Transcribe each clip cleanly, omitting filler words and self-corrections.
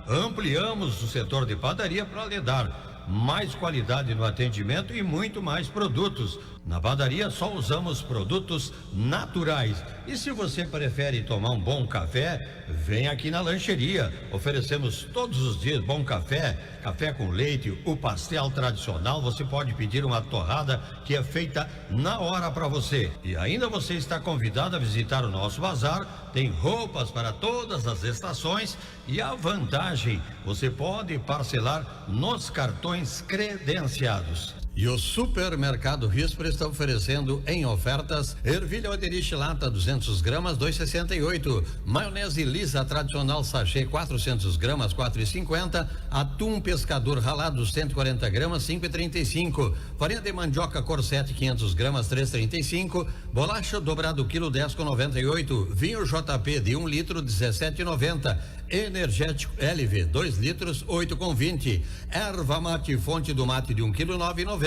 Ampliamos o setor de padaria para lhe dar mais qualidade no atendimento e muito mais produtos. Na padaria só usamos produtos naturais. E se você prefere tomar um bom café, vem aqui na lancheria. Oferecemos todos os dias bom café, café com leite, o pastel tradicional. Você pode pedir uma torrada que é feita na hora para você. E ainda você está convidado a visitar o nosso bazar. Tem roupas para todas as estações e a vantagem, você pode parcelar nos cartões credenciados. E o Supermercado Rispre está oferecendo em ofertas ervilha Oderich lata 200 gramas 2,68, maionese lisa tradicional sachê 400 gramas 4,50, atum pescador ralado 140 gramas 5,35, farinha de mandioca Corsete 500 gramas 3,35, bolacha dobrado quilo 10,98, vinho JP de 1 litro 17,90, energético LV 2 litros 8,20, erva mate fonte do mate de 1 quilo 9,90,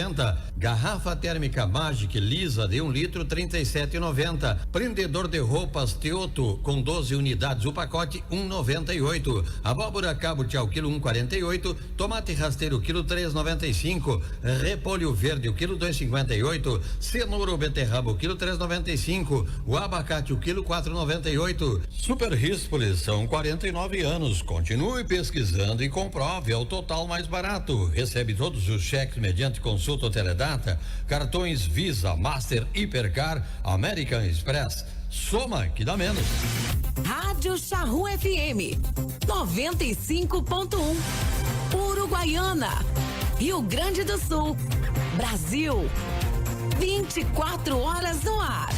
garrafa térmica Magic lisa de 1 litro 37,90, prendedor de roupas Teoto com 12 unidades o pacote 1,98, abóbora cabote ao quilo 1,48, tomate rasteiro quilo 3,95, repolho verde o quilo 2,58, cenoura ou beterraba o quilo 3,95, o abacate o quilo 4,98. Super Rispoli são 49 anos. Continue pesquisando e comprove, é o total mais barato. Recebe todos os cheques mediante consulta ou teledata, cartões Visa, Master, Hipercar, American Express. Soma que dá menos. Rádio Charru FM 95.1, Uruguaiana, Rio Grande do Sul, Brasil. 24 horas no ar.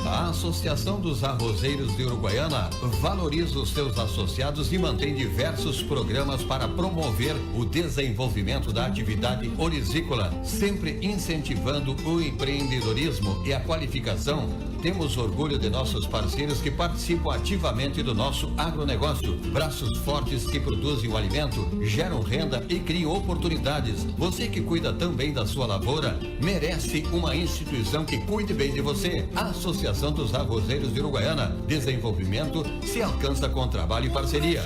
A Associação dos Arrozeiros de Uruguaiana valoriza os seus associados e mantém diversos programas para promover o desenvolvimento da atividade orizícola, sempre incentivando o empreendedorismo e a qualificação. Temos orgulho de nossos parceiros que participam ativamente do nosso agronegócio. Braços fortes que produzem o alimento, geram renda e criam oportunidades. Você que cuida também da sua lavoura, merece uma instituição que cuide bem de você. A Associação dos Arrozeiros de Uruguaiana. Desenvolvimento se alcança com trabalho e parceria.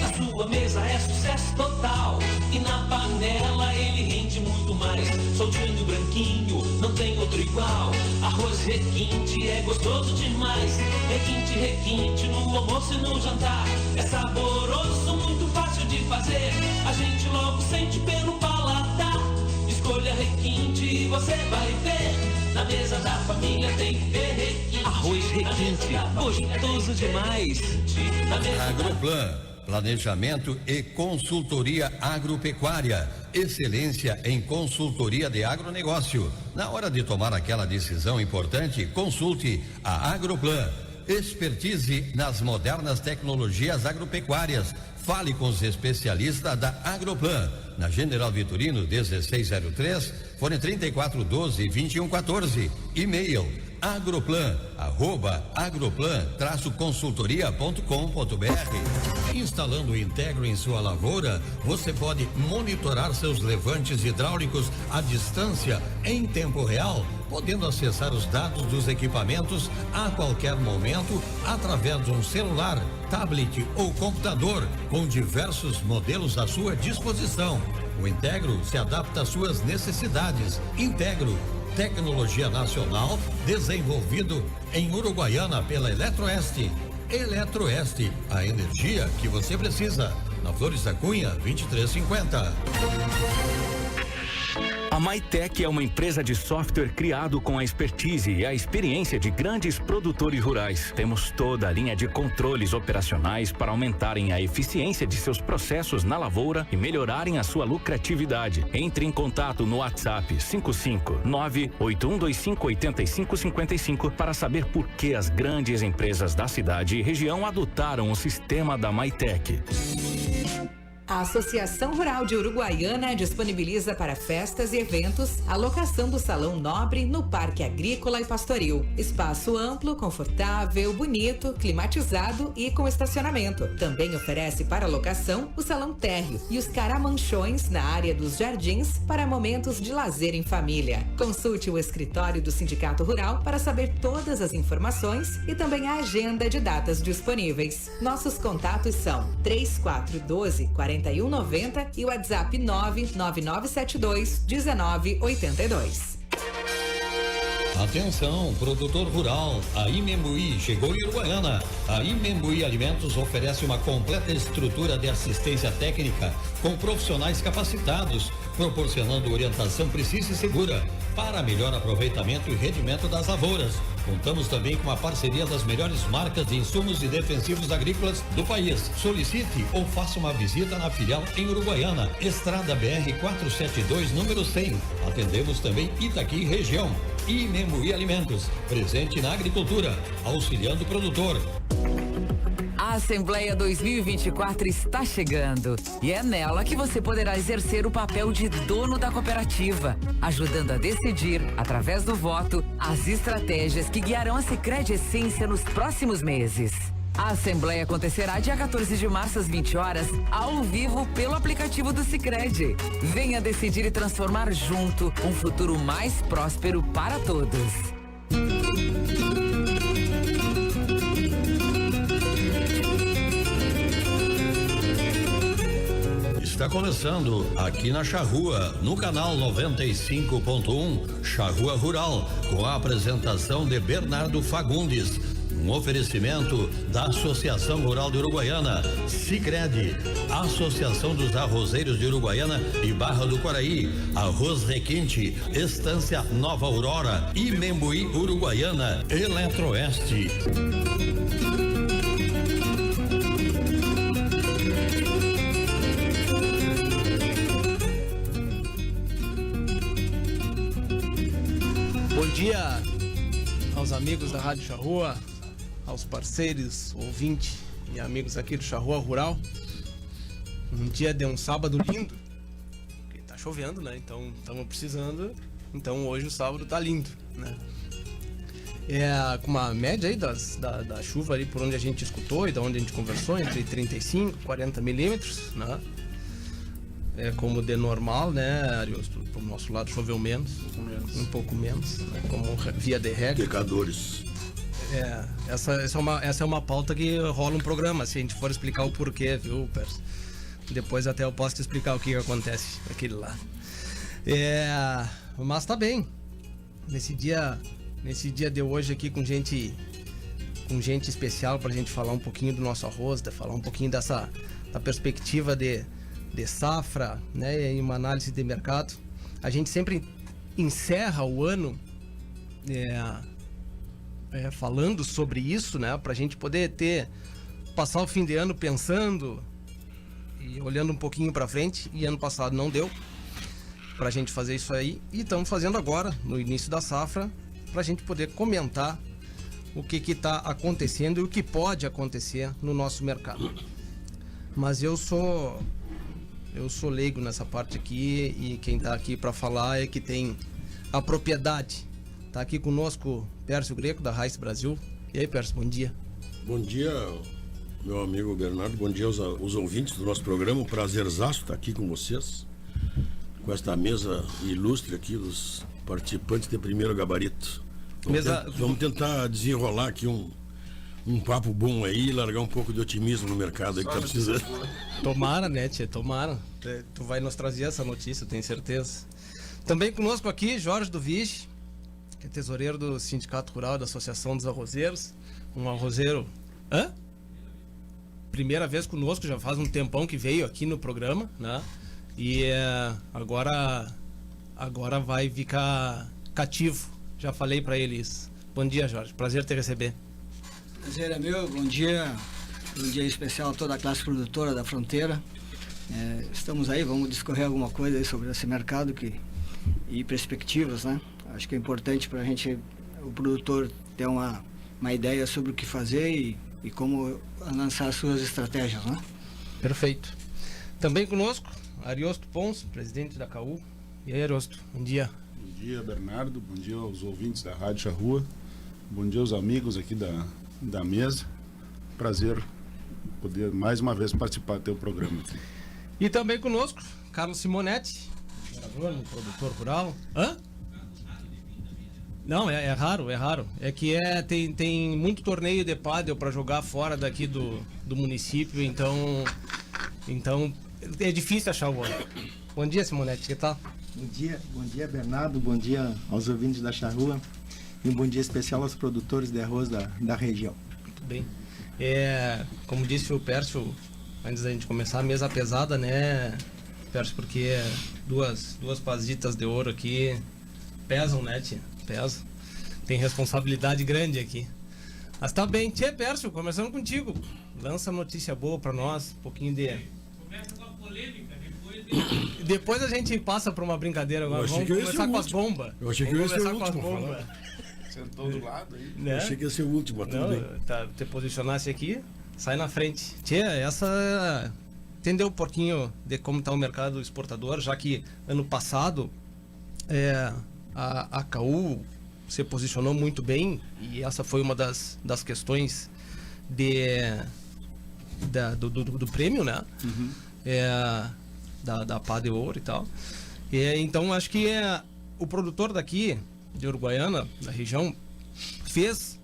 A sua mesa é sucesso total e na panela ele rende muito mais. Soltinho, branquinho, não tem outro igual. Arroz requinte é gostoso demais. Requinte, requinte no almoço e no jantar. É saboroso, muito fácil de fazer. A gente logo sente pelo paladar. Escolha requinte e você vai ver. Na mesa da família tem que ter requinte. Arroz requinte, gostoso demais. Agroplan, planejamento e consultoria agropecuária. Excelência em consultoria de agronegócio. Na hora de tomar aquela decisão importante, consulte a Agroplan. Expertise nas modernas tecnologias agropecuárias. Fale com os especialistas da Agroplan. Na General Vitorino 1603, fone 3412-2114. E-mail agroplan@agroplan-consultoria.com.br. Instalando o Integro em sua lavoura, você pode monitorar seus levantes hidráulicos à distância em tempo real, podendo acessar os dados dos equipamentos a qualquer momento através de um celular, tablet ou computador, com diversos modelos à sua disposição. O Integro se adapta às suas necessidades. Integro, tecnologia nacional, desenvolvido em Uruguaiana pela Eletroeste. Eletroeste, a energia que você precisa. Na Flores da Cunha, 2350. A Maitec é uma empresa de software criado com a expertise e a experiência de grandes produtores rurais. Temos toda a linha de controles operacionais para aumentarem a eficiência de seus processos na lavoura e melhorarem a sua lucratividade. Entre em contato no WhatsApp 559-8125-8555 para saber por que as grandes empresas da cidade e região adotaram o sistema da Maitec. A Associação Rural de Uruguaiana disponibiliza para festas e eventos a locação do Salão Nobre no Parque Agrícola e Pastoril. Espaço amplo, confortável, bonito, climatizado e com estacionamento. Também oferece para locação o Salão Térreo e os Caramanchões na área dos jardins para momentos de lazer em família. Consulte o escritório do Sindicato Rural para saber todas as informações e também a agenda de datas disponíveis. Nossos contatos são 3412-4190 e o WhatsApp 99972-1982. Atenção, produtor rural, a Imembuí chegou em Uruguaiana. A Imembuí Alimentos oferece uma completa estrutura de assistência técnica com profissionais capacitados, proporcionando orientação precisa e segura para melhor aproveitamento e rendimento das lavouras. Contamos também com a parceria das melhores marcas de insumos e defensivos agrícolas do país. Solicite ou faça uma visita na filial em Uruguaiana, Estrada BR 472, número 100. Atendemos também Itaqui região. Imembuí Alimentos, presente na agricultura, auxiliando o produtor. A Assembleia 2024 está chegando e é nela que você poderá exercer o papel de dono da cooperativa, ajudando a decidir, através do voto, as estratégias que guiarão a Sicredi Essência nos próximos meses. A Assembleia acontecerá dia 14 de março às 20 horas, ao vivo pelo aplicativo do Sicredi. Venha decidir e transformar junto um futuro mais próspero para todos. Está começando aqui na Charrua, no canal 95.1, Charrua Rural, com a apresentação de Bernardo Fagundes. Um oferecimento da Associação Rural de Uruguaiana, Sicredi, Associação dos Arrozeiros de Uruguaiana e Barra do Quaraí, Arroz Requinte, Estância Nova Aurora, Imembuí Uruguaiana, Eletroeste. Bom dia aos amigos da Rádio Charrua, aos parceiros, ouvintes e amigos aqui do Charrua Rural. Um dia de um sábado lindo, porque tá chovendo, né? Então estamos precisando. Então hoje o sábado tá lindo, né? Com uma média aí da chuva ali por onde a gente escutou e da onde a gente conversou, entre 35 e 40 milímetros, né? É como de normal, né, Ariosto? Pro nosso lado choveu menos, um pouco menos, né? Como via de regra. Pecadores. Essa é uma pauta que rola um programa, se a gente for explicar o porquê, viu, Perso? Depois até eu posso te explicar o que acontece aquele lá. Mas tá bem. Nesse dia de hoje aqui com gente especial pra gente falar um pouquinho do nosso arroz, falar um pouquinho da perspectiva de safra, né, e uma análise de mercado. A gente sempre encerra o ano falando sobre isso, né, pra gente poder passar o fim de ano pensando e olhando um pouquinho pra frente, e ano passado não deu pra gente fazer isso aí, e estamos fazendo agora, no início da safra, pra gente poder comentar o que tá acontecendo e o que pode acontecer no nosso mercado. Mas eu sou leigo nessa parte aqui, e quem tá aqui para falar é que tem a propriedade. Tá aqui conosco Pércio Greco, da Raiz Brasil. E aí, Pércio, bom dia. Bom dia, meu amigo Bernardo. Bom dia aos ouvintes do nosso programa. Um prazerzaço estar aqui com vocês, com esta mesa ilustre aqui dos participantes de primeiro gabarito. Vamos tentar desenrolar aqui um papo bom aí e largar um pouco de otimismo no mercado aí que tá precisando. Tomara, né, tia? Tomara. Tu vai nos trazer essa notícia, eu tenho certeza. Também conosco aqui, Jorge do Viche, que é tesoureiro do Sindicato Rural da Associação dos Arrozeiros. Um arrozeiro... Hã? Primeira vez conosco, já faz um tempão que veio aqui no programa, né? E agora vai ficar cativo. Já falei pra ele isso. Bom dia, Jorge. Prazer te receber. Prazer é meu, bom dia especial a toda a classe produtora da fronteira. Estamos aí, vamos discorrer alguma coisa aí sobre esse mercado e perspectivas, né? Acho que é importante para a gente, o produtor, ter uma ideia sobre o que fazer e como lançar as suas estratégias, né? Perfeito. Também conosco, Ariosto Pons, presidente da CAU. E aí, Ariosto, bom dia. Bom dia, Bernardo. Bom dia aos ouvintes da Rádio Charrua. Bom dia aos amigos aqui da mesa. Prazer poder mais uma vez participar do teu programa aqui. E também conosco, Carlos Simonetti, produtor rural. Hã? Não, é raro, é raro. É que tem muito torneio de pádel para jogar fora daqui do município, então é difícil achar o homem. Bom dia, Simonetti, que tal? Bom dia, Bernardo, bom dia aos ouvintes da Charrua e um bom dia especial aos produtores de arroz da região. Muito bem. Como disse o Pércio, antes da gente começar, a mesa pesada, né, Pércio, porque duas pazitas de ouro aqui pesam, né, tia? Pesa. Tem responsabilidade grande aqui. Mas tá bem, tia Pércio, começando contigo. Lança notícia boa pra nós, um pouquinho de... Começa com a polêmica, depois a gente passa pra uma brincadeira agora. Vamos começar com as bombas. Eu achei que ia ser o último. Sentou do lado aí. Né? Eu achei que ia ser o último. Te posicionasse aqui, sai na frente. Tia, essa... Entendeu um pouquinho de como tá o mercado exportador, já que ano passado a CAU se posicionou muito bem e essa foi uma das questões do prêmio, né? Uhum. Da Pá de Ouro e tal. Então acho que o produtor daqui de Uruguaiana, da região, fez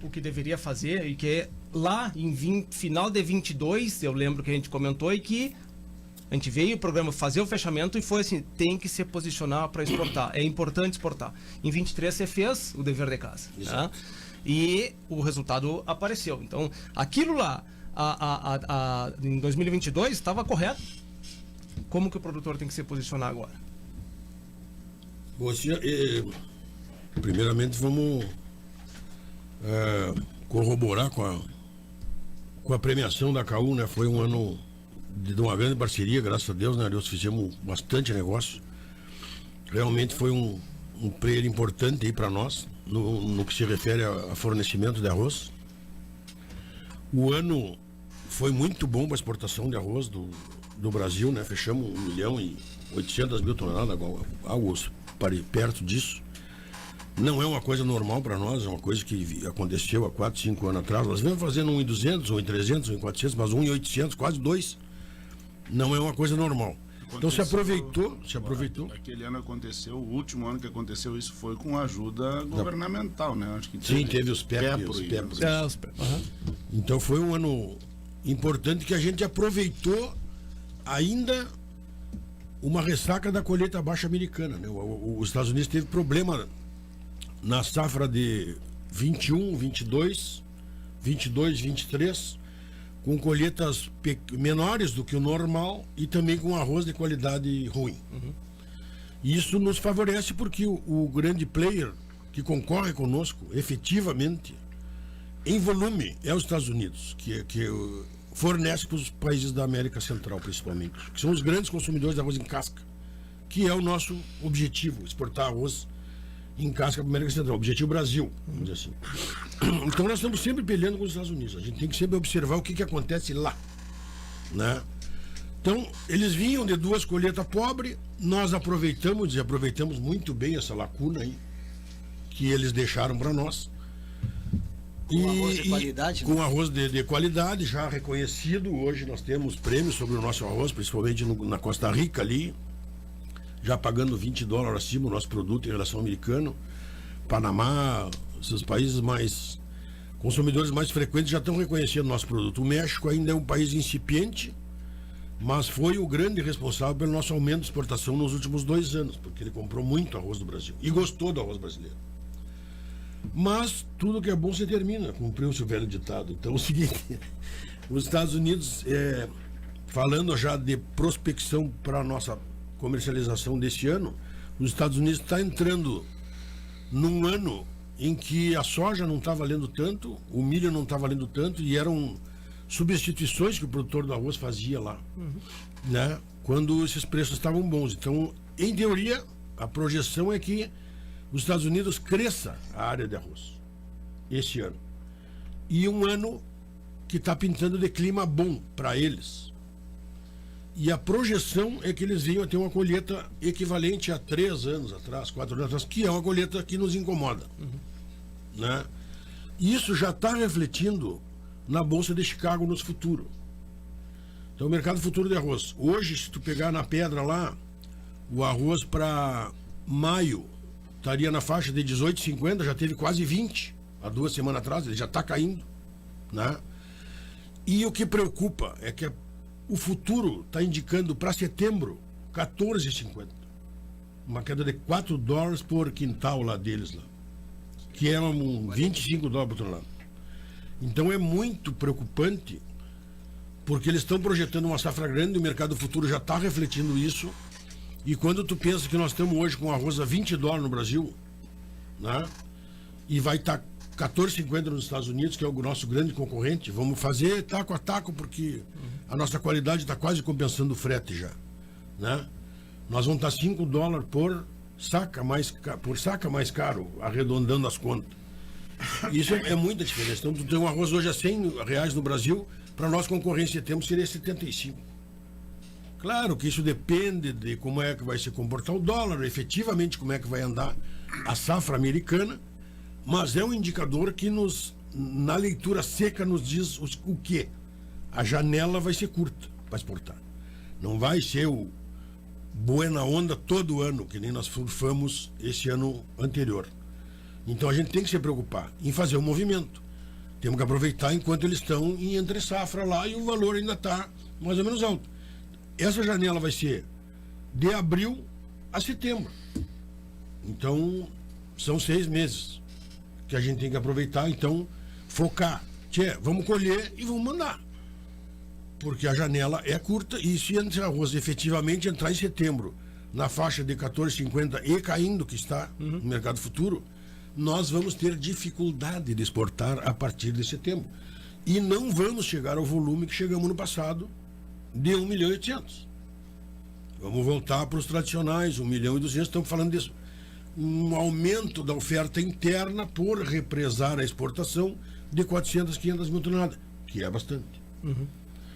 o que deveria fazer e que lá em final de 22, eu lembro que a gente comentou e que a gente veio o programa fazer o fechamento e foi assim, tem que se posicionar para exportar, é importante exportar. Em 23 você fez o dever de casa, né? E o resultado apareceu. Então aquilo lá em 2022 estava correto. Como que o produtor tem que se posicionar agora? Primeiramente vamos corroborar com a premiação da CAU, né? Foi um ano de uma grande parceria, graças a Deus, né? Nós fizemos bastante negócio. Realmente foi um player importante aí para nós no que se refere a fornecimento de arroz. O ano foi muito bom para a exportação de arroz do Brasil, né? Fechamos 1.800.000 toneladas, algo perto disso. Não é uma coisa normal para nós, é uma coisa que aconteceu há 4, 5 anos atrás. Nós vamos fazendo 1.200, 1.300, 1.400, mas 1.800, quase 2. Não é uma coisa normal. Então se aproveitou. Aquele ano aconteceu, o último ano que aconteceu isso foi com ajuda governamental, né? Acho que teve os PEP. Então foi um ano importante que a gente aproveitou ainda uma ressaca da colheita baixa americana, né? Os Estados Unidos teve problema na safra de 21, 22, 23, com colheitas menores do que o normal e também com arroz de qualidade ruim. Uhum. Isso nos favorece porque o grande player que concorre conosco efetivamente em volume é os Estados Unidos, que fornece para os países da América Central principalmente, que são os grandes consumidores de arroz em casca, que é o nosso objetivo, exportar arroz em casca para a América Central, objetivo Brasil, vamos dizer assim. Então nós estamos sempre peleando com os Estados Unidos, a gente tem que sempre observar o que acontece lá, né? Então eles vinham de 2 colheitas pobres, nós aproveitamos muito bem essa lacuna aí que eles deixaram para nós. Com arroz de qualidade? Com arroz de qualidade, já reconhecido. Hoje nós temos prêmios sobre o nosso arroz, principalmente na Costa Rica ali, já pagando $20 acima o nosso produto em relação ao americano. Panamá, esses países mais consumidores mais frequentes já estão reconhecendo o nosso produto. O México ainda é um país incipiente, mas foi o grande responsável pelo nosso aumento de exportação nos últimos 2 anos, porque ele comprou muito arroz do Brasil e gostou do arroz brasileiro. Mas tudo que é bom se termina, cumpriu-se o velho ditado. Então é o seguinte, os Estados Unidos, falando já de prospecção para a nossa comercialização desse ano, os Estados Unidos está entrando num ano em que a soja não está valendo tanto, o milho não está valendo tanto, e eram substituições que o produtor do arroz fazia lá, né? Quando esses preços estavam bons. Então, em teoria, a projeção é que os Estados Unidos cresça a área de arroz esse ano. E um ano que está pintando de clima bom para eles. E a projeção é que eles venham a ter uma colheita equivalente a 3 anos atrás, 4 anos atrás, que é uma colheita que nos incomoda. Né? E isso já está refletindo na Bolsa de Chicago nos futuros. Então, o mercado futuro de arroz. Hoje, se tu pegar na pedra lá, o arroz para maio estaria na faixa de 18,50, já teve quase 20 há 2 semanas atrás, ele já está caindo. Né? E o que preocupa é que o futuro está indicando para setembro 14,50. Uma queda de $4 por quintal lá deles, lá, que é $25 por tonelada. Então é muito preocupante, porque eles estão projetando uma safra grande, o mercado futuro já está refletindo isso. E quando tu pensa que nós estamos hoje com arroz a $20 no Brasil, né? E vai estar 14,50 nos Estados Unidos, que é o nosso grande concorrente, vamos fazer taco a taco, porque a nossa qualidade está quase compensando o frete já, né? Nós vamos estar $5 por saca mais caro, arredondando as contas. Isso é muita diferença. Então, tu tem um arroz hoje a R$100 no Brasil, para nós concorrência temos seria 75. Claro que isso depende de como é que vai se comportar o dólar, efetivamente como é que vai andar a safra americana, mas é um indicador que na leitura seca nos diz o quê? A janela vai ser curta para exportar. Não vai ser o buena onda todo ano, que nem nós surfamos esse ano anterior. Então a gente tem que se preocupar em fazer o movimento. Temos que aproveitar enquanto eles estão em entre safra lá e o valor ainda está mais ou menos alto. Essa janela vai ser de abril a setembro. Então, são 6 meses que a gente tem que aproveitar. Então, focar. Vamos colher e vamos mandar. Porque a janela é curta e se esse arroz efetivamente entrar em setembro na faixa de 14,50 e caindo, que está no mercado futuro, nós vamos ter dificuldade de exportar a partir de setembro. E não vamos chegar ao volume que chegamos no passado, de 1.800.000. Vamos voltar para os tradicionais, 1.200.000, estamos falando disso. Um aumento da oferta interna por represar a exportação de 400, 500 mil toneladas, que é bastante.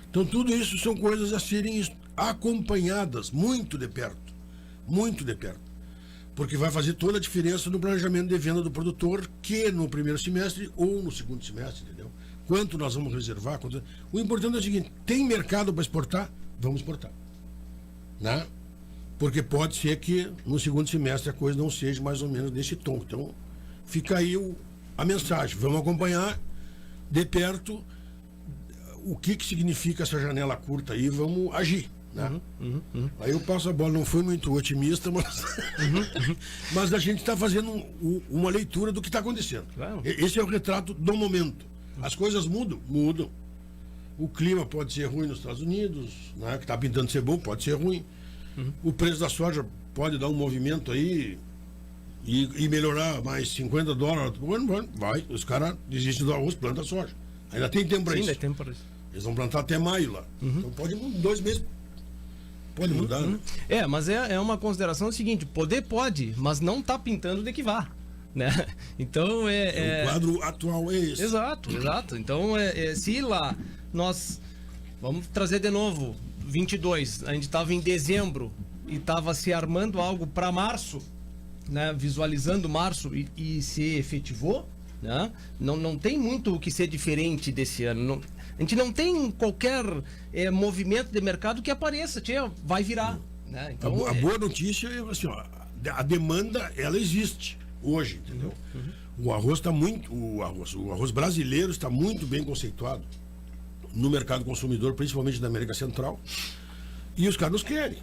Então tudo isso são coisas a serem acompanhadas muito de perto, porque vai fazer toda a diferença no planejamento de venda do produtor, que no primeiro semestre ou no segundo semestre, entendeu? Quanto nós vamos reservar? O importante é o seguinte: tem mercado para exportar? Vamos exportar. Né? Porque pode ser que no segundo semestre a coisa não seja mais ou menos desse tom. Então, fica aí a mensagem. Vamos acompanhar de perto o que significa essa janela curta aí, vamos agir. Né? Aí eu passo a bola, não fui muito otimista, mas, mas a gente está fazendo uma leitura do que está acontecendo. Claro. Esse é o retrato do momento. As coisas mudam. O clima pode ser ruim nos Estados Unidos, né, que está pintando ser bom, pode ser ruim. O preço da soja pode dar um movimento aí e melhorar mais $50. Vai, os caras desistem do arroz, plantam soja. Ainda tem tempo para isso. Ainda tem tempo para isso. Eles vão plantar até maio lá. Então pode 2 meses. Pode mudar, né? Mas é uma consideração seguinte: poder pode, mas não está pintando de que vá. Né? Então o quadro atual é esse. Exato. Então se lá nós vamos trazer de novo 22, a gente estava em dezembro e estava se armando algo para março, né? Visualizando março e se efetivou, né? Não tem muito o que ser diferente desse ano. A gente não tem qualquer movimento de mercado que apareça, vai virar. Né? Então, a boa notícia é assim, ó, a demanda ela existe hoje, entendeu? O arroz está o arroz brasileiro está muito bem conceituado no mercado consumidor, principalmente da América Central, e os caras nos querem.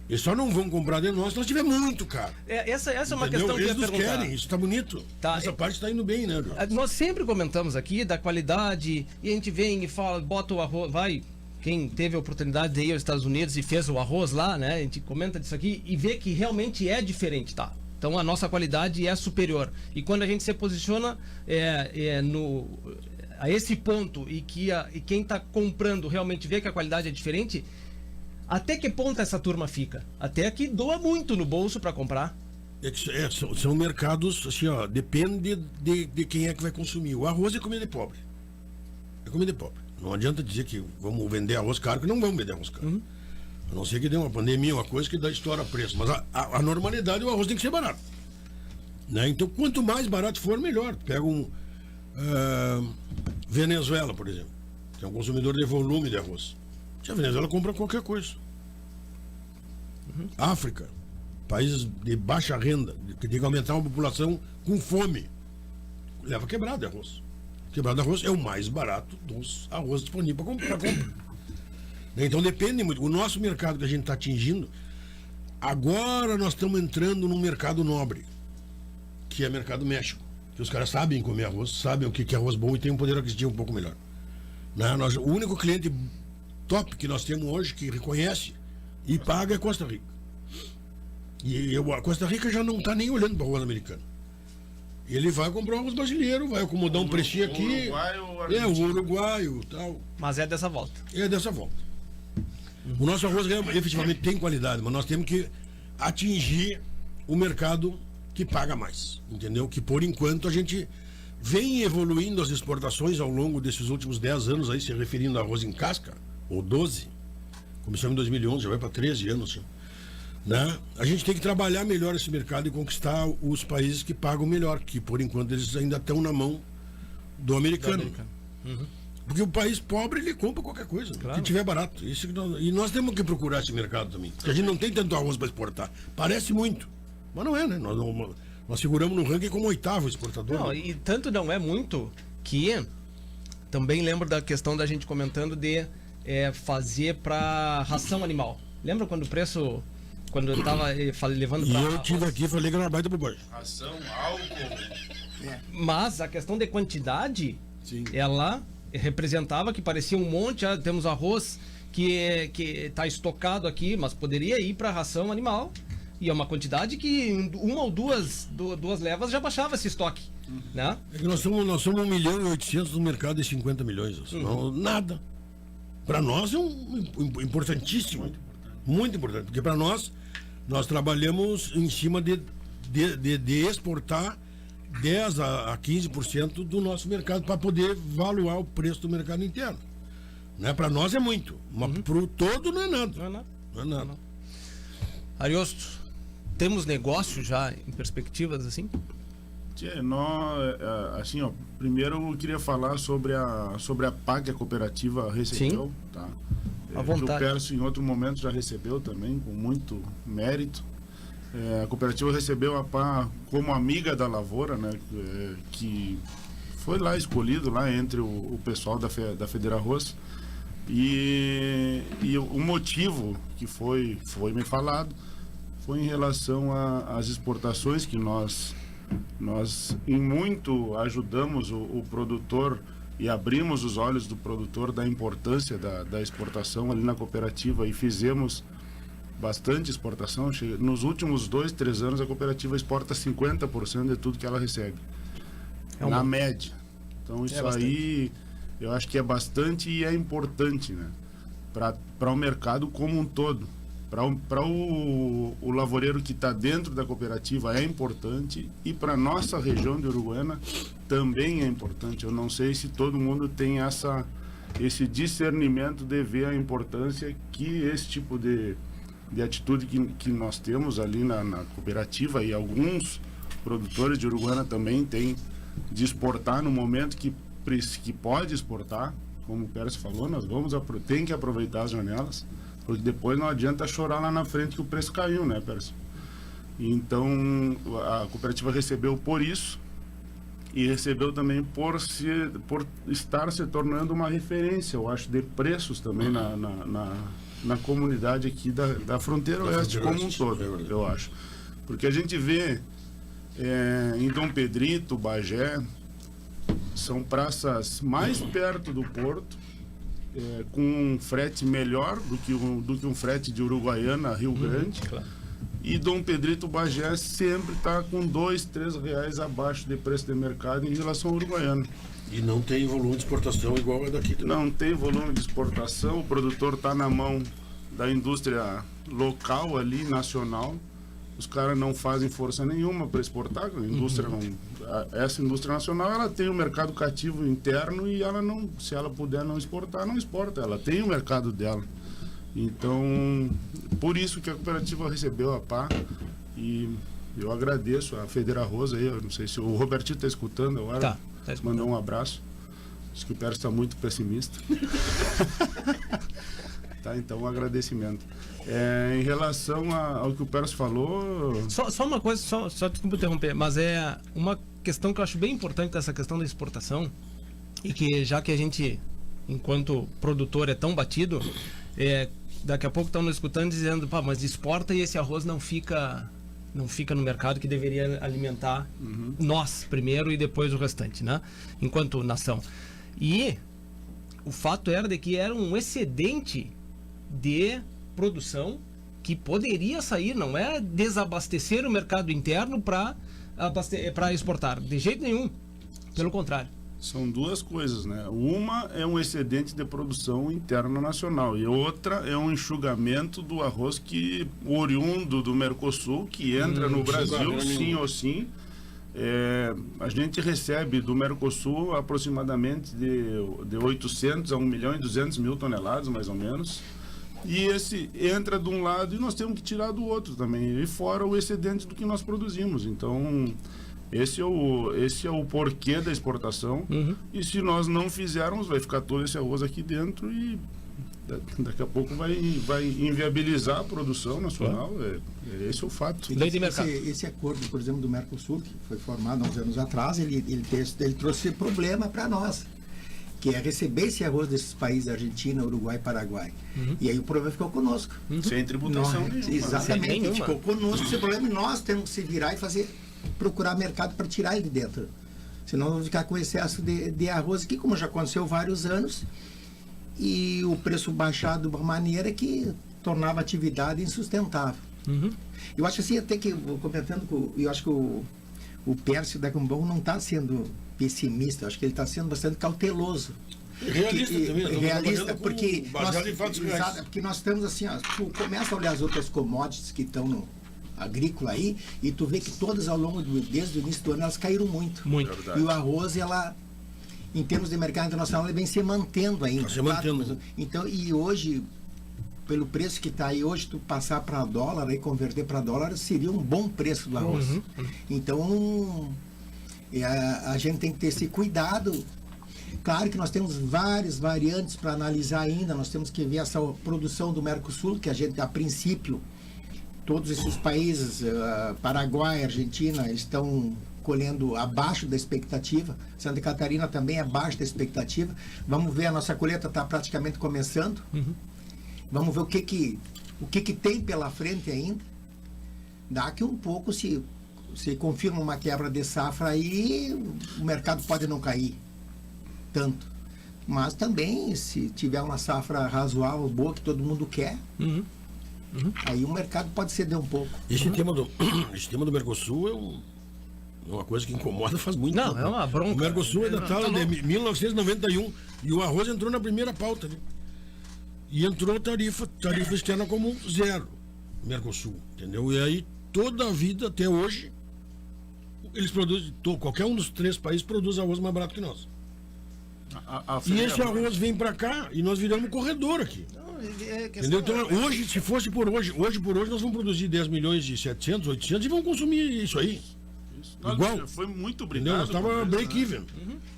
Eles só não vão comprar de nós se nós tiver muito caro. Essa é uma questão que eu ia perguntar. Eles nos querem, isso está bonito. Essa parte está indo bem, né, Jorge? Nós sempre comentamos aqui da qualidade, e a gente vem e fala, bota o arroz, quem teve a oportunidade de ir aos Estados Unidos e fez o arroz lá, né? A gente comenta disso aqui e vê que realmente é diferente, tá? Então a nossa qualidade é superior. E quando a gente se posiciona a esse ponto e quem está comprando realmente vê que a qualidade é diferente, até que ponto essa turma fica? Até que doa muito no bolso para comprar. São mercados, assim, ó, depende de quem é que vai consumir. O arroz é comida de pobre. É comida de pobre. Não adianta dizer que vamos vender arroz caro, que não vamos vender arroz caro. A não ser que dê uma pandemia, uma coisa que dá estoura preço. Mas a normalidade, o arroz tem que ser barato. Né? Então, quanto mais barato for, melhor. Pega Venezuela, por exemplo, que é um consumidor de volume de arroz. A Venezuela compra qualquer coisa. África, países de baixa renda, que tem que aumentar uma população com fome, leva quebrado de arroz. Quebrado de arroz é o mais barato dos arroz disponível para compra. Então depende muito. O nosso mercado que a gente está atingindo, agora nós estamos entrando num mercado nobre, que é o mercado México. Que os caras sabem comer arroz, sabem o que é arroz bom e tem um poder aquisitivo um pouco melhor. O único cliente top que nós temos hoje, que reconhece e paga, é Costa Rica. E a Costa Rica já não está nem olhando para o arroz americano. Ele vai comprar um arroz brasileiro, vai acomodar um precinho aqui. O uruguaio e tal. Mas é dessa volta. É dessa volta. O nosso arroz efetivamente tem qualidade, mas nós temos que atingir o mercado que paga mais, entendeu? Que por enquanto a gente vem evoluindo as exportações ao longo desses últimos 10 anos aí, se referindo a arroz em casca, ou 12, começamos em 2011, já vai para 13 anos, né? A gente tem que trabalhar melhor esse mercado e conquistar os países que pagam melhor, que por enquanto eles ainda estão na mão do americano. Porque o país pobre, ele compra qualquer coisa, que tiver barato. E nós temos que procurar esse mercado também, porque a gente não tem tanto arroz para exportar. Parece muito, mas não é, né? Nós figuramos no ranking como 8º exportador. Não, e tanto não é muito que também lembro da questão da gente comentando de fazer para ração animal. Lembra quando o preço, quando eu estava levando para... E eu tive aqui e falei que era uma baita bobagem. Ração, álcool... Mas a questão de quantidade, sim, ela representava que parecia um monte, temos arroz que está estocado aqui, mas poderia ir para ração animal. E é uma quantidade que uma ou duas levas já baixava esse estoque, né? É que nós somos 1.800.000 no mercado de 50 milhões. Não, nada. Para nós é importantíssimo. Muito importante. Porque para nós trabalhamos em cima de exportar 10 a 15% do nosso mercado para poder valuar o preço do mercado interno. Né? Para nós é muito. Mas para o todo não é nada. Não é nada. Ariosto, temos negócio já em perspectivas assim? Assim, ó, primeiro eu queria falar sobre a PAC que a cooperativa recebeu. Sim. Tá? À vontade. O Pércio em outro momento já recebeu também, com muito mérito. A cooperativa recebeu a PAC como amiga da lavoura, né? Que foi lá escolhido lá entre o pessoal da Federarroz. E o motivo que foi me falado foi em relação às exportações, que nós em muito ajudamos o produtor e abrimos os olhos do produtor da importância da exportação ali na cooperativa e fizemos bastante exportação. Nos últimos 2, 3 anos a cooperativa exporta 50% de tudo que ela recebe, na média. Então isso aí eu acho que é bastante e é importante, né? Para o mercado como um todo. Para o lavoureiro que está dentro da cooperativa é importante, e para a nossa região de Uruguaiana também é importante. Eu não sei se todo mundo tem esse discernimento de ver a importância que esse tipo de atitude que nós temos ali na cooperativa, e alguns produtores de Uruguaiana também têm, de exportar no momento que pode exportar. Como o Pércio falou, nós tem que aproveitar as janelas, porque depois não adianta chorar lá na frente que o preço caiu, né, Pércio? Então a cooperativa recebeu por isso, e recebeu também por estar se tornando uma referência, eu acho, de preços também na comunidade aqui da Fronteira Oeste como um todo, eu acho. Porque a gente vê em Dom Pedrito, Bagé, são praças mais perto do porto, com um frete melhor do que um frete de Uruguaiana a Rio Grande. Claro. E Dom Pedrito Bagé sempre está com R$2-3 abaixo de preço de mercado em relação ao Uruguaiana. E não tem volume de exportação igual é daqui também. Não tem volume de exportação, o produtor está na mão da indústria local ali, nacional. Os caras não fazem força nenhuma para exportar. A indústria essa indústria nacional, ela tem um mercado cativo interno, e ela não, se ela puder não exportar, não exporta. Ela tem o mercado dela. Então, por isso que a cooperativa recebeu a pá, e eu agradeço a Federarroz aí, eu não sei se o Robertinho está escutando agora. Tá escutando. Mandou um abraço. Acho que o Pérez está muito pessimista. Tá, então um agradecimento. Em relação ao que o Pérez falou... Só uma coisa, só desculpa interromper, mas é uma questão que eu acho bem importante dessa questão da exportação, e que já que a gente, enquanto produtor, é tão batido, daqui a pouco estão nos escutando dizendo, pá, mas exporta e esse arroz não fica no mercado, que deveria alimentar nós primeiro e depois o restante, né? Enquanto nação. E o fato era de que era um excedente de produção que poderia sair, não é desabastecer o mercado interno para exportar, de jeito nenhum, pelo contrário. São duas coisas, né? Uma é um excedente de produção interna nacional e outra é um enxugamento do arroz oriundo do Mercosul, que entra no Brasil, sim ou sim. A gente recebe do Mercosul aproximadamente de 800 a 1.200.000 toneladas, mais ou menos. E esse entra de um lado e nós temos que tirar do outro também, e fora o excedente do que nós produzimos. Então, esse é o porquê da exportação. E se nós não fizermos, vai ficar todo esse arroz aqui dentro e daqui a pouco vai inviabilizar a produção nacional. Esse é o fato. Esse acordo, por exemplo, do Mercosul, que foi formado há uns anos atrás, ele trouxe problema para nós, que é receber esse arroz desses países, Argentina, Uruguai, Paraguai. E aí o problema ficou conosco. Sem tributação nenhuma. Exatamente, ficou conosco esse problema, e nós temos que se virar e procurar mercado para tirar ele de dentro. Senão vamos ficar com excesso de arroz aqui, como já aconteceu vários anos, e o preço baixado de uma maneira que tornava a atividade insustentável. Eu acho assim, até que, comentando, eu acho que o Pércio da Gumbão não está sendo pessimista, eu acho que ele está sendo bastante cauteloso. Realista também. Realista, porque porque nós estamos assim, tu começa a olhar as outras commodities que estão no agrícola aí, e tu vê que todas ao longo desde o início do ano elas caíram muito. E o arroz, em termos de mercado internacional, ele vem se mantendo ainda. Então, e hoje, pelo preço que está aí hoje, tu passar para dólar e converter para dólar seria um bom preço do arroz. Então, a gente tem que ter esse cuidado. Claro que nós temos várias variantes para analisar ainda. Nós temos que ver essa produção do Mercosul, que a gente, a princípio, todos esses países, Paraguai, Argentina, estão colhendo abaixo da expectativa. Santa Catarina também abaixo da expectativa. Vamos ver, a nossa colheita está praticamente começando. Vamos ver o que tem pela frente ainda. Daqui um pouco, se confirma uma quebra de safra aí, o mercado pode não cair tanto. Mas também, se tiver uma safra razoável, boa, que todo mundo quer, aí o mercado pode ceder um pouco. Esse tema do Mercosul é uma coisa que incomoda faz muito tempo. Não, é uma bronca. O Mercosul é datado de 1991 e o arroz entrou na primeira pauta, né? E entrou tarifa externa comum zero, Mercosul, entendeu? E aí toda a vida até hoje eles produzem, qualquer um dos 3 países produz arroz mais barato que nós. E esse arroz vem pra cá e nós viramos corredor aqui. Entendeu? Então, hoje, se fosse por hoje nós vamos produzir 10 milhões e 700, 800 e vamos consumir isso aí. Igual. Foi muito obrigado. Nós estávamos break-even.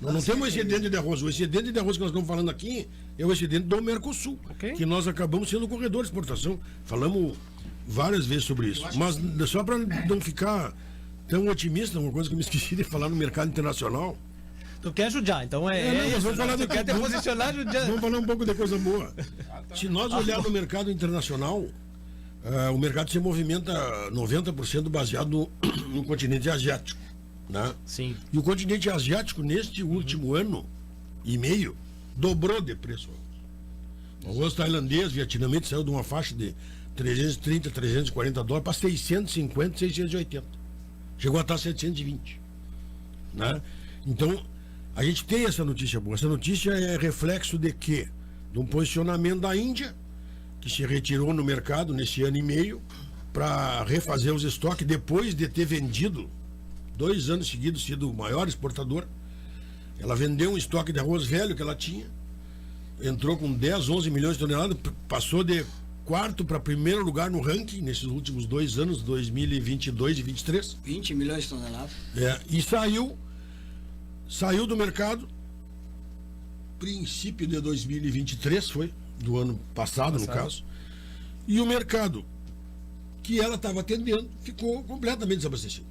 Nós não temos excedente de arroz. O excedente de arroz que nós estamos falando aqui é o excedente do Mercosul, que nós acabamos sendo corredor de exportação. Falamos várias vezes sobre isso. Mas só para não ficar tão otimista, uma coisa que eu me esqueci de falar no mercado internacional. Tu quer judiar, então vamos falar tu quer te posicionar judiando. Vamos falar um pouco de coisa boa. Se nós olharmos no mercado internacional, o mercado se movimenta 90% baseado no continente asiático, né? Sim. E o continente asiático, neste último ano e meio, dobrou de preço. O arroz tailandês, vietnamita, saiu de uma faixa de 330, 340 dólares para 650, 680. Chegou a estar 720. Né? Então, a gente tem essa notícia boa. Essa notícia é reflexo de quê? De um posicionamento da Índia, que se retirou no mercado nesse ano e meio para refazer os estoques, depois de ter vendido 2 anos seguidos, sido o maior exportador. Ela vendeu um estoque de arroz velho que ela tinha, entrou com 10, 11 milhões de toneladas, passou de quarto para primeiro lugar no ranking nesses últimos 2 anos, 2022 e 2023. 20 milhões de toneladas. E saiu do mercado princípio de 2023, foi do ano passado, no caso. E o mercado que ela estava atendendo ficou completamente desabastecido.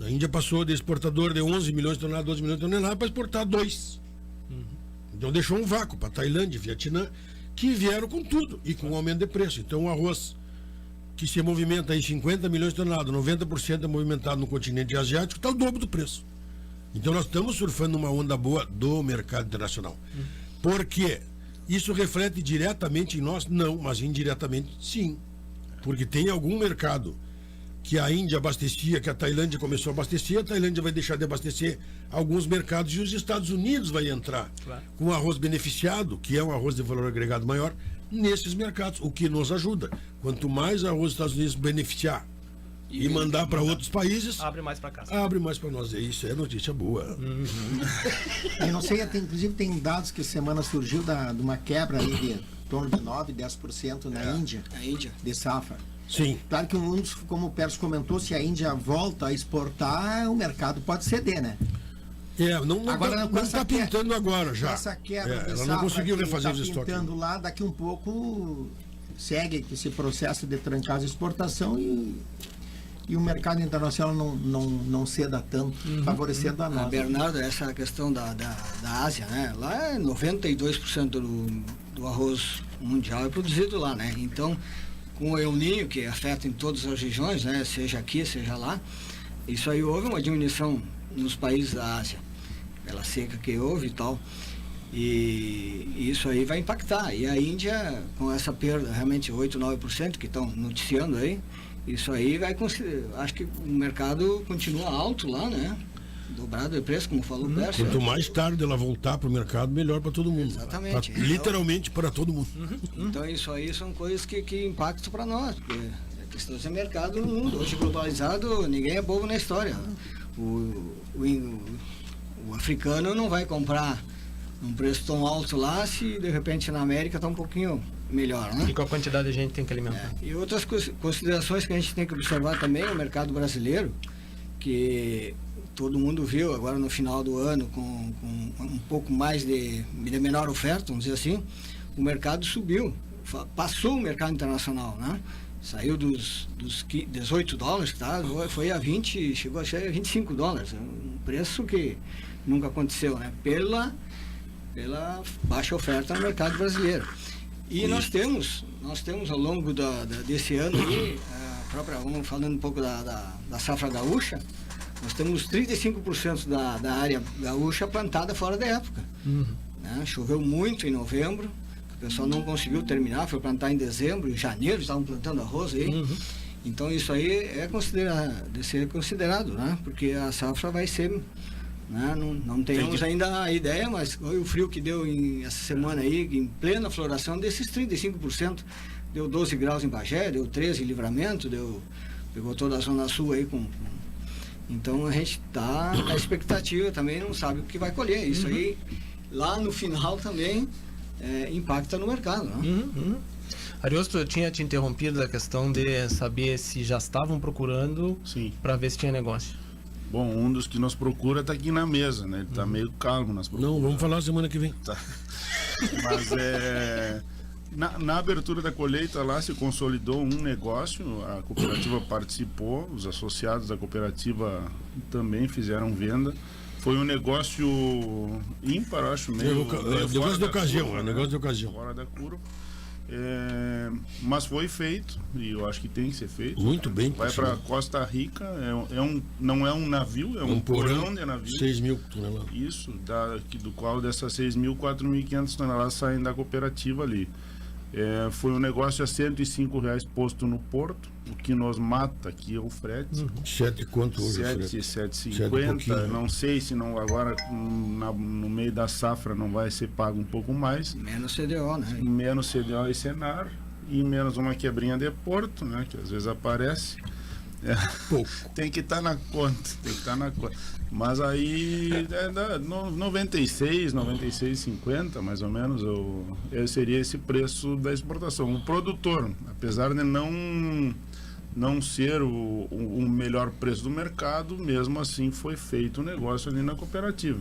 A Índia passou de exportador de 11 milhões de toneladas, 12 milhões de toneladas, para exportar 2. Então deixou um vácuo para Tailândia, Vietnã, que vieram com tudo e com aumento de preço. Então o arroz que se movimenta em 50 milhões de toneladas, 90% é movimentado no continente asiático, está o dobro do preço. Então nós estamos surfando uma onda boa do mercado internacional. Por quê? Isso reflete diretamente em nós? Não, mas indiretamente sim. Porque tem algum mercado que a Índia abastecia, que a Tailândia começou a abastecer, a Tailândia vai deixar de abastecer alguns mercados e os Estados Unidos vai entrar com arroz beneficiado, que é um arroz de valor agregado maior, nesses mercados, o que nos ajuda. Quanto mais arroz os Estados Unidos beneficiar e mandar para outros países, abre mais para cá. Abre mais para nós. Isso é notícia boa. Eu não sei, inclusive tem dados que semana surgiu de uma quebra aí de em torno de 9, 10% na Índia, de safra. Sim. Claro que como o Pérez comentou, se a Índia volta a exportar, o mercado pode ceder, né? Não está pintando agora já. Essa quebra de ela safra não conseguiu refazer os tá estoques. Pintando lá, daqui um pouco segue esse processo de trancar a exportação e o mercado internacional não ceda tanto, favorecendo a nós. Bernardo, essa questão da Ásia, né? Lá é 92% do arroz mundial é produzido lá, né? Então, com o El Niño, que afeta em todas as regiões, né? Seja aqui, seja lá, isso aí houve uma diminuição nos países da Ásia, pela seca que houve e tal, e isso aí vai impactar. E a Índia, com essa perda, realmente 8, 9% que estão noticiando aí, isso aí vai considerar. Acho que o mercado continua alto lá, né? Dobrado de preço, como falou o Pérez. Quanto mais tarde ela voltar para o mercado, melhor para todo mundo. Exatamente. Literalmente para todo mundo. Então isso aí são coisas que impactam para nós, porque a questão de mercado no mundo, hoje globalizado, ninguém é bobo na história. O africano não vai comprar um preço tão alto lá se de repente na América está um pouquinho melhor, né? E com a quantidade de gente tem que alimentar. E outras considerações que a gente tem que observar também é o mercado brasileiro, que todo mundo viu agora no final do ano com um pouco mais de menor oferta, vamos dizer assim, o mercado subiu, passou o mercado internacional, né? Saiu dos $18, tá? Foi a 20, chegou a ser a $25, um preço que nunca aconteceu, né? Pela baixa oferta no mercado brasileiro. E nós temos ao longo desse ano aí, vamos falando um pouco da safra gaúcha, nós temos 35% da área gaúcha plantada fora da época. Né? Choveu muito em novembro, o pessoal não conseguiu terminar, foi plantar em dezembro, em janeiro estavam plantando arroz aí. Então isso aí é de ser considerado, né? Porque a safra vai ser, né? Não temos ainda a ideia, mas o frio que deu essa semana aí, em plena floração, desses 35%, deu 12 graus em Bagé, deu 13 em Livramento, pegou toda a zona sul aí Então a gente está na expectativa também, não sabe o que vai colher. Isso aí, lá no final também, impacta no mercado, né? Ariosto, eu tinha te interrompido da questão de saber se já estavam procurando para ver se tinha negócio. Bom, um dos que nos procura está aqui na mesa, né? Ele está meio calmo nas procuras. Não, vamos falar semana que vem. Tá. Mas na abertura da colheita lá se consolidou um negócio, a cooperativa participou, os associados da cooperativa também fizeram venda. Foi um negócio ímpar, acho meio. Negócio de ocasião, negócio de ocasião. Fora da curva. Mas foi feito, e eu acho que tem que ser feito. Muito bem. Vai para Costa Rica, não é um navio, é um porão de navio. 6.000 toneladas. Isso, do qual dessas 6.000, 4.500 toneladas saem da cooperativa ali. Foi um negócio a R$105 posto no porto, o que nos mata aqui é o frete. 7 quanto hoje? 7,50. Não sei se não agora no meio da safra não vai ser pago um pouco mais. Menos CDO, né? Menos CDO e Senar, e menos uma quebrinha de porto, né? Que às vezes aparece. Tem que estar na conta, Mas aí, 96, 96,50 mais ou menos, seria esse preço da exportação. O produtor, apesar de não ser o melhor preço do mercado, mesmo assim foi feito o negócio ali na cooperativa.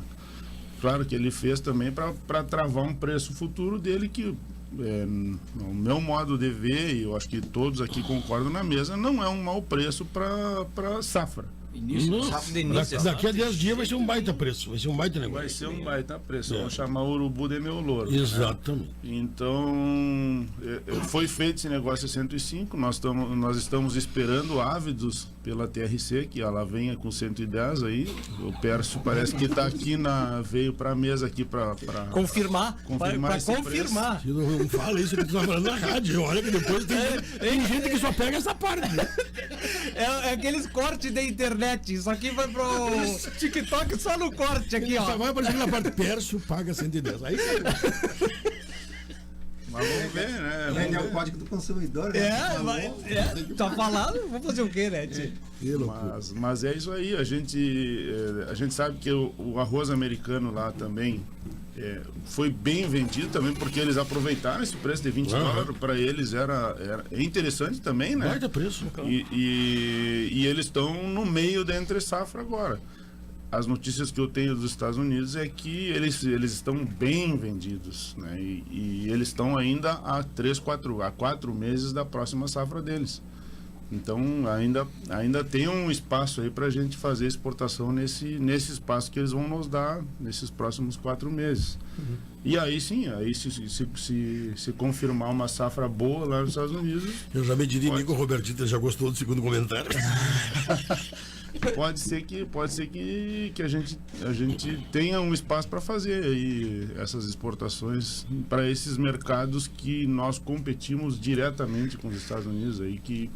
Claro que ele fez também para travar um preço futuro dele que, no meu modo de ver, e eu acho que todos aqui concordam na mesa, não é um mau preço para safra. Daqui a 10 dias vai ser um baita preço, vai ser um baita negócio. Vai ser um baita preço, vamos chamar o urubu de meu louro. Exatamente. Né? Então, foi feito esse negócio a 105, nós estamos esperando ávidos pela TRC, que ela venha com 110 aí. O Pércio parece que está aqui, veio para a mesa aqui para confirmar. Não fala isso que tu tá falando na rádio, olha que depois tem gente que só pega essa parte. Né? É aqueles cortes da internet. Isso aqui vai pro TikTok só no corte aqui, ó. Só vai aparecer na parte Pércio paga 110. Aí mas vamos ver, né? É o código do consumidor, né? Tá falando? Vamos fazer o quê, né? Mas é isso aí. A gente sabe que o arroz americano lá também foi bem vendido também, porque eles aproveitaram esse preço de $20. Para eles é interessante também, né? Vai dar preço. E eles estão no meio da entre safra agora. As notícias que eu tenho dos Estados Unidos é que eles estão bem vendidos, né? E eles estão ainda a 4 meses da próxima safra deles. Então ainda tem um espaço aí para a gente fazer exportação nesse espaço que eles vão nos dar nesses próximos 4 meses. E aí sim, se confirmar uma safra boa lá nos Estados Unidos... Eu já me diria que o Robertito já gostou do segundo comentário. Pode ser que a gente tenha um espaço para fazer aí essas exportações para esses mercados que nós competimos diretamente com os Estados Unidos aí, que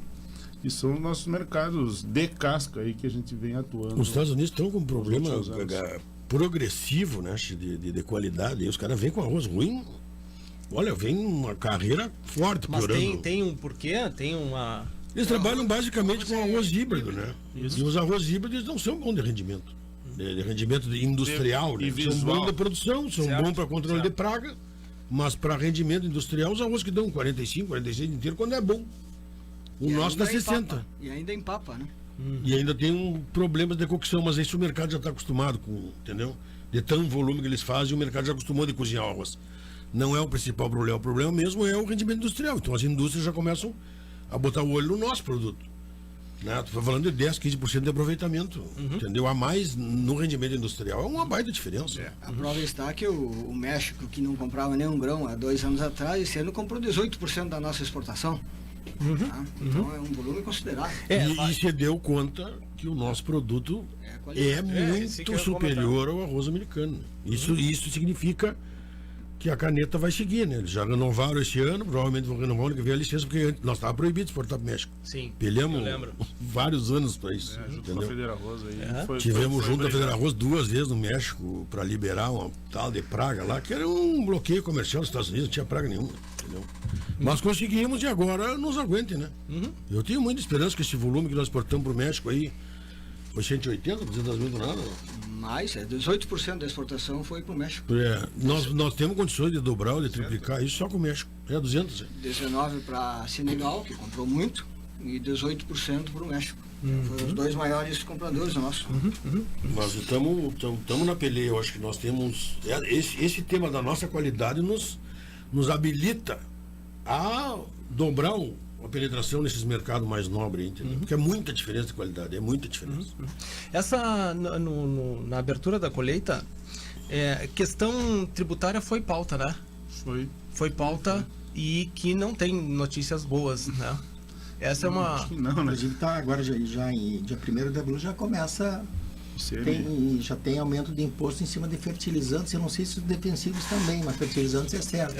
são os nossos mercados de casca aí que a gente vem atuando. Os Estados Unidos estão com um problema progressivo, né, de qualidade, e os caras vêm com arroz ruim. Olha, vem uma carreira forte. Mas tem um porquê? Tem uma... Eles trabalham basicamente com arroz híbrido, né? Isso. E os arroz híbridos não são bons de rendimento. De rendimento industrial, né? São bons de produção, são bons para controle de praga, mas para rendimento industrial, os arroz que dão 45, 46 inteiro quando é bom. O nosso dá 60. E ainda empapa, né? E ainda tem problemas de cocção, mas isso o mercado já está acostumado com, entendeu? De tão volume que eles fazem, o mercado já acostumou de cozinhar arroz. Não é o principal problema. O problema mesmo é o rendimento industrial. Então as indústrias já começam a botar o olho no nosso produto. Estou falando de 10, 15% de aproveitamento, entendeu? A mais no rendimento industrial é uma baita diferença. A prova está que o México, que não comprava nenhum grão há 2 anos atrás, esse ano comprou 18% da nossa exportação. Então é um volume considerável. E se deu conta que o nosso produto é muito superior ao arroz americano. Isso significa que a caneta vai seguir, né? Eles já renovaram esse ano, provavelmente vão renovar ano que vem a licença, porque nós estávamos proibidos de exportar para o México. Sim. Pelhamos vários anos para isso. Junto com a Federarroz aí. Tivemos junto a Federarroz 2 vezes no México para liberar uma tal de praga lá, que era um bloqueio comercial dos Estados Unidos, não tinha praga nenhuma, entendeu? Nós conseguimos e agora nos aguente, né? Eu tenho muita esperança que esse volume que nós exportamos para o México aí foi 180, 200 mil toneladas. Mais, 18% da exportação foi para o México. Nós temos condições de dobrar ou de triplicar isso só com o México. 200. 19 para Senegal, que comprou muito, e 18% para o México. Foram os 2 maiores compradores nossos. Nós estamos na peleia. Eu acho que nós temos... Esse tema da nossa qualidade nos habilita a dobrar a penetração nesses mercados mais nobres, entendeu? Porque é muita diferença de qualidade, é muita diferença. Essa, na abertura da colheita, questão tributária foi pauta, né? Foi pauta e que não tem notícias boas, né? Essa é uma... Acho que não, né? A gente está agora já em dia 1º de abril já começa... já tem aumento de imposto em cima de fertilizantes, eu não sei se os defensivos também, mas fertilizantes é certo.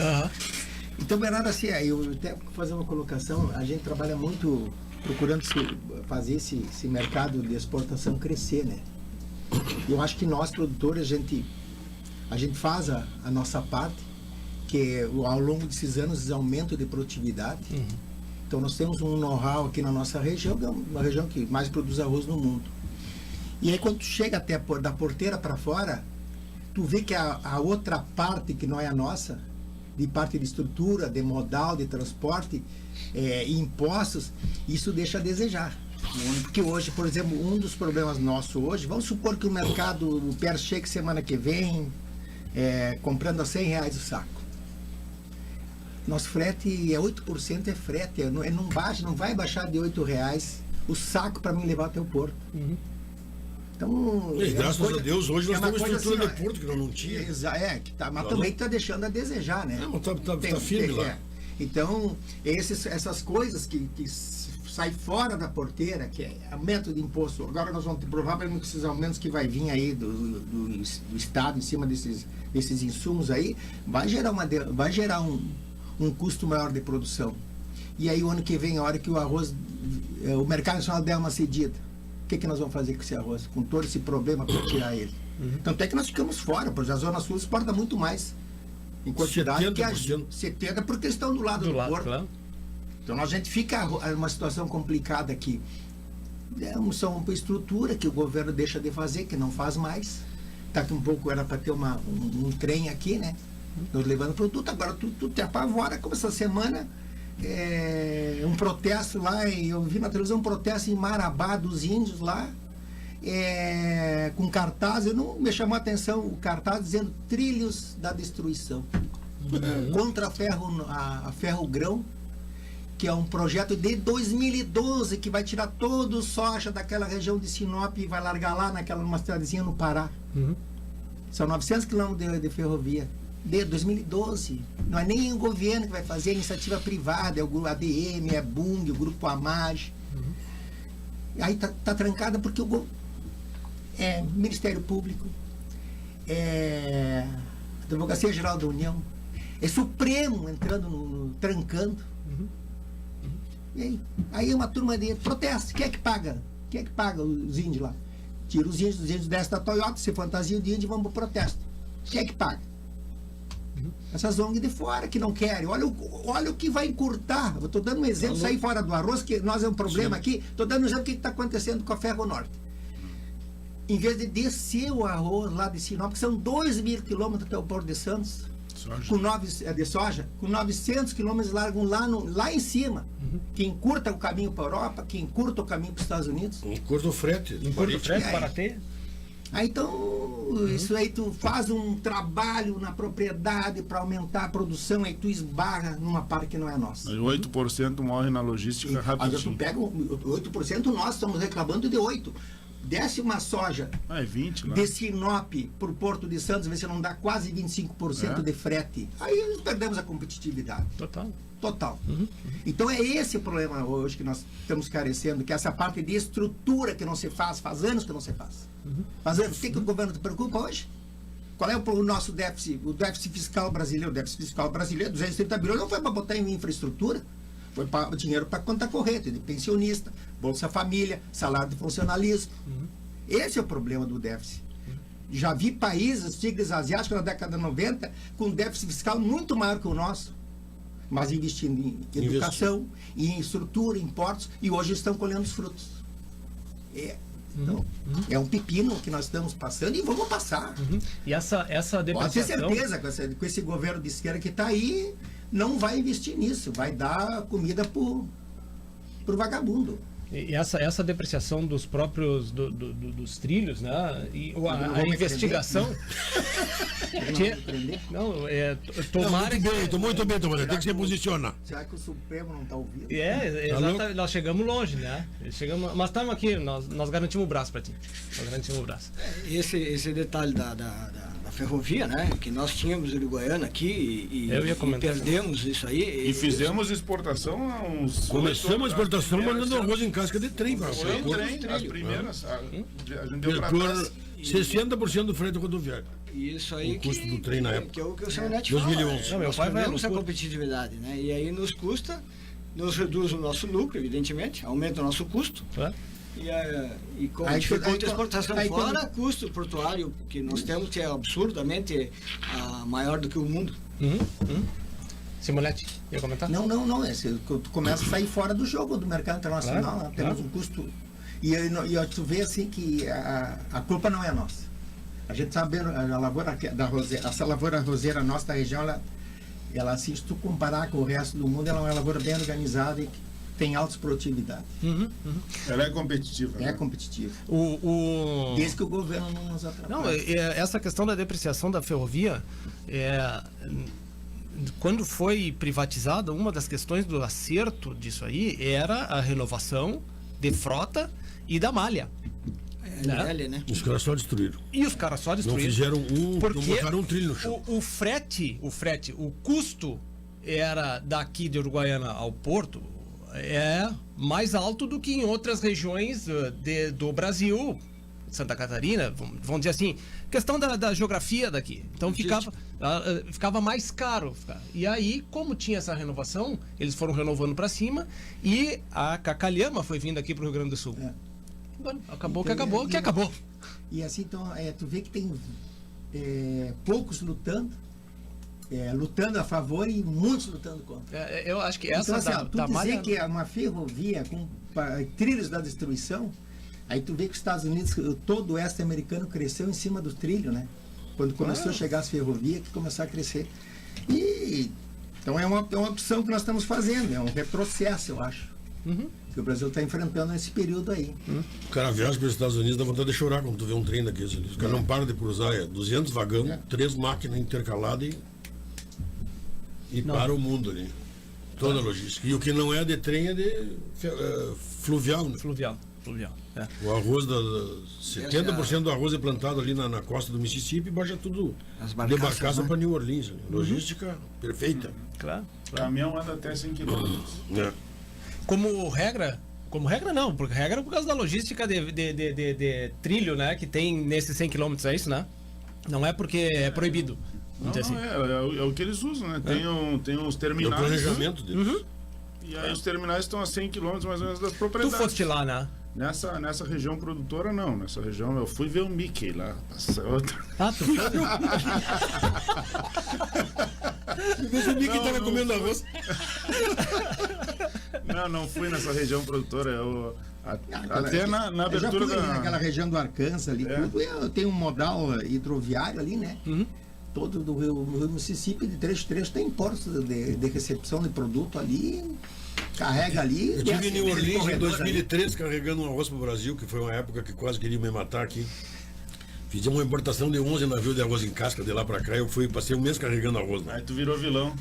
Então, Bernardo, assim, eu até vou fazer uma colocação, a gente trabalha muito procurando fazer esse mercado de exportação crescer, né? Eu acho que nós, produtores, a gente faz a nossa parte, que ao longo desses anos, esse aumento de produtividade. Então nós temos um know-how aqui na nossa região, que é uma região que mais produz arroz no mundo. E aí quando tu chega até da porteira para fora, tu vê que a outra parte que não é a nossa, de parte de estrutura, de modal, de transporte, impostos, isso deixa a desejar. Porque hoje, por exemplo, um dos problemas nossos hoje, vamos supor que o mercado, o PER chegue semana que vem, comprando a R$100 o saco. Nosso frete 8% é frete, não vai baixar de R$8 o saco para mim levar até o porto. Então, graças a Deus, hoje nós temos uma estrutura assim, de porto que nós não tinha. Mas também está deixando a desejar, né? Tá firme lá. Então, essas coisas que sai fora da porteira, que é aumento de imposto, agora nós vamos ter provavelmente esses aumentos que vai vir aí do Estado em cima desses insumos aí, vai gerar um custo maior de produção. E aí o ano que vem, a hora que o arroz, o mercado nacional der uma cedida, o que nós vamos fazer com esse arroz? Com todo esse problema para tirar ele. Tanto é que nós ficamos fora, porque a Zona Sul exporta muito mais em quantidade 70%. Que a 70% porque eles estão do lado do porto. Claro. Então a gente fica numa situação complicada aqui. São uma estrutura que o governo deixa de fazer, que não faz mais. Daqui um pouco era para ter um trem aqui, né? Nós levando produto, agora tu te apavora, como essa semana, um protesto lá, eu vi na televisão um protesto em Marabá dos índios lá, com cartaz, me chamou a atenção o cartaz dizendo trilhos da destruição, contra a Ferro Grão, que é um projeto de 2012 que vai tirar todo o soja daquela região de Sinop e vai largar lá numa cidadezinha no Pará. São 900 quilômetros de ferrovia. De 2012. Não é nem o governo que vai fazer, a iniciativa privada, é o grupo ADM, é Bung, o grupo AMAG. Aí tá trancada porque o Ministério Público, Advocacia Geral da União, Supremo entrando, trancando. E aí uma turma de protesto. Quem é que paga? Quem é que paga os índios lá? Tira os índios desta Toyota, se fantasia de índio e vamos pro protesto. Quem é que paga? Essas ONG de fora que não querem. Olha o que vai encurtar. Eu estou dando um exemplo, sair fora do arroz, que nós é um problema aqui. Estou dando um exemplo do que está acontecendo com a Ferro Norte. Em vez de descer o arroz lá de Sinop, que são 2.000 quilômetros até o Porto de Santos, de soja, com 900 quilômetros largam lá em cima, que encurta o caminho para a Europa, que encurta o caminho para os Estados Unidos. Encurta o frete. Para ter. Aí então, isso aí tu faz um trabalho na propriedade para aumentar a produção, aí tu esbarra numa parte que não é nossa. 8% morre na logística rapidinho. Aí tu pega 8%, nós estamos reclamando de 8%. Desce uma soja 20, de Sinop para o Porto de Santos, vê se não dá quase 25% de frete. Aí nós perdemos a competitividade. Total. Então é esse o problema hoje que nós estamos carecendo, que é essa parte de estrutura que não se faz anos que não se faz. Faz anos. O que o governo te preocupa hoje? Qual é o nosso déficit? O déficit fiscal brasileiro. O déficit fiscal brasileiro, 230 bilhões, não foi para botar em infraestrutura. Foi para dinheiro para conta corrente, de pensionista, Bolsa Família, salário de funcionalismo. Esse é o problema do déficit. Já vi países, tigres asiáticos na década de 90, com déficit fiscal muito maior que o nosso, mas investindo em educação, em estrutura, em portos, e hoje estão colhendo os frutos. Então, é um pepino que nós estamos passando e vamos passar. E essa depreciação... Pode ter certeza, com esse governo de esquerda que está aí, não vai investir nisso, vai dar comida pro vagabundo. E essa depreciação dos próprios dos trilhos, né? E a investigação. Tomara muito bem, Tomara. Tem que se posicionar. Será que o Supremo não está ouvindo? Exatamente. Nós chegamos longe, né? Mas estamos aqui, nós garantimos o braço para ti. Esse detalhe da ferrovia, né? Que nós tínhamos Uruguaiana aqui e perdemos isso aí. E fizemos exportação há uns... Começamos a exportação mandando arroz em casca de trem. Foi o trem, as primeiras. A gente deu para trás. 60% do frete rodoviário. Isso aí. O custo do trem na época. Que é o que o senhor Neto fala. 2011. Nós perdemos a competitividade, né? E aí nos custa, nos reduz o nosso lucro, evidentemente, aumenta o nosso custo. E com a dificuldade de exportação fora, custo portuário que nós temos, que é absurdamente maior do que o mundo. Simonete, ia comentar? Não. Tu começa a sair fora do jogo do mercado internacional. Claro, temos um custo. E tu vê assim que a culpa não é nossa. A gente sabe a lavoura da roseira, essa lavoura roseira nossa da região, ela assim, se tu comparar com o resto do mundo, ela é uma lavoura bem organizada e que tem altas produtividades. Ela é competitiva. É competitiva. Desde que o governo não nos atrapalhe. Não, essa questão da depreciação da ferrovia, quando foi privatizada, uma das questões do acerto disso aí era a renovação de frota e da malha. Né? Os caras só destruíram. E os caras só destruíram. Não fizeram não botaram um trilho no chão. O frete, o custo era daqui de Uruguaiana ao Porto é mais alto do que em outras regiões do Brasil, Santa Catarina, vamos dizer assim, questão da geografia daqui. Então ficava mais caro. E aí, como tinha essa renovação, eles foram renovando para cima e a Cacalhama foi vindo aqui para o Rio Grande do Sul. Acabou. E assim, então, tu vê que tem poucos lutando a favor e muitos lutando contra. Eu acho que essa então, assim, tu dizer que é uma ferrovia com trilhos da destruição, aí tu vê que os Estados Unidos, todo o oeste americano cresceu em cima do trilho, né? Quando começou a chegar as ferrovias, que começou a crescer. E então é uma opção que nós estamos fazendo, é um retrocesso, eu acho. Que o Brasil está enfrentando nesse período aí. O cara viaja para os Estados Unidos, dá vontade de chorar quando tu vê um trem daqueles. Os caras não param de cruzar, 200 vagão, 3 máquinas intercaladas e para o mundo ali. Toda a logística. E o que não é de trem é de fluvial. Né? Fluvial. O arroz, 70% do arroz é plantado ali na costa do Mississippi e baixa tudo de barcaça para New Orleans. Logística perfeita. Claro. O caminhão anda até 100 km. Como regra não, porque regra é por causa da logística de trilho, né, que tem nesses 100 km, é isso, né? Não é porque é proibido. É o que eles usam, né? Tem os terminais. É o planejamento deles. E aí os terminais estão a 100 km mais ou menos das propriedades. Tu foste lá, né? Nessa região produtora, não. Nessa região eu fui ver o Mickey lá. Tu foi? O Mickey estava comendo arroz. Não fui nessa região produtora. Até na abertura naquela região do Arkansas ali, tudo. Tem um modal hidroviário ali, né? Todo do Rio Mississippi, de trecho tem portos de recepção de produto ali. Carrega ali. Eu estive em New Orleans em 2013 carregando um arroz para o Brasil, que foi uma época que quase queriam me matar aqui. Fizemos uma importação de 11 navios de arroz em casca de lá para cá. Passei um mês carregando arroz. Né? Aí tu virou vilão.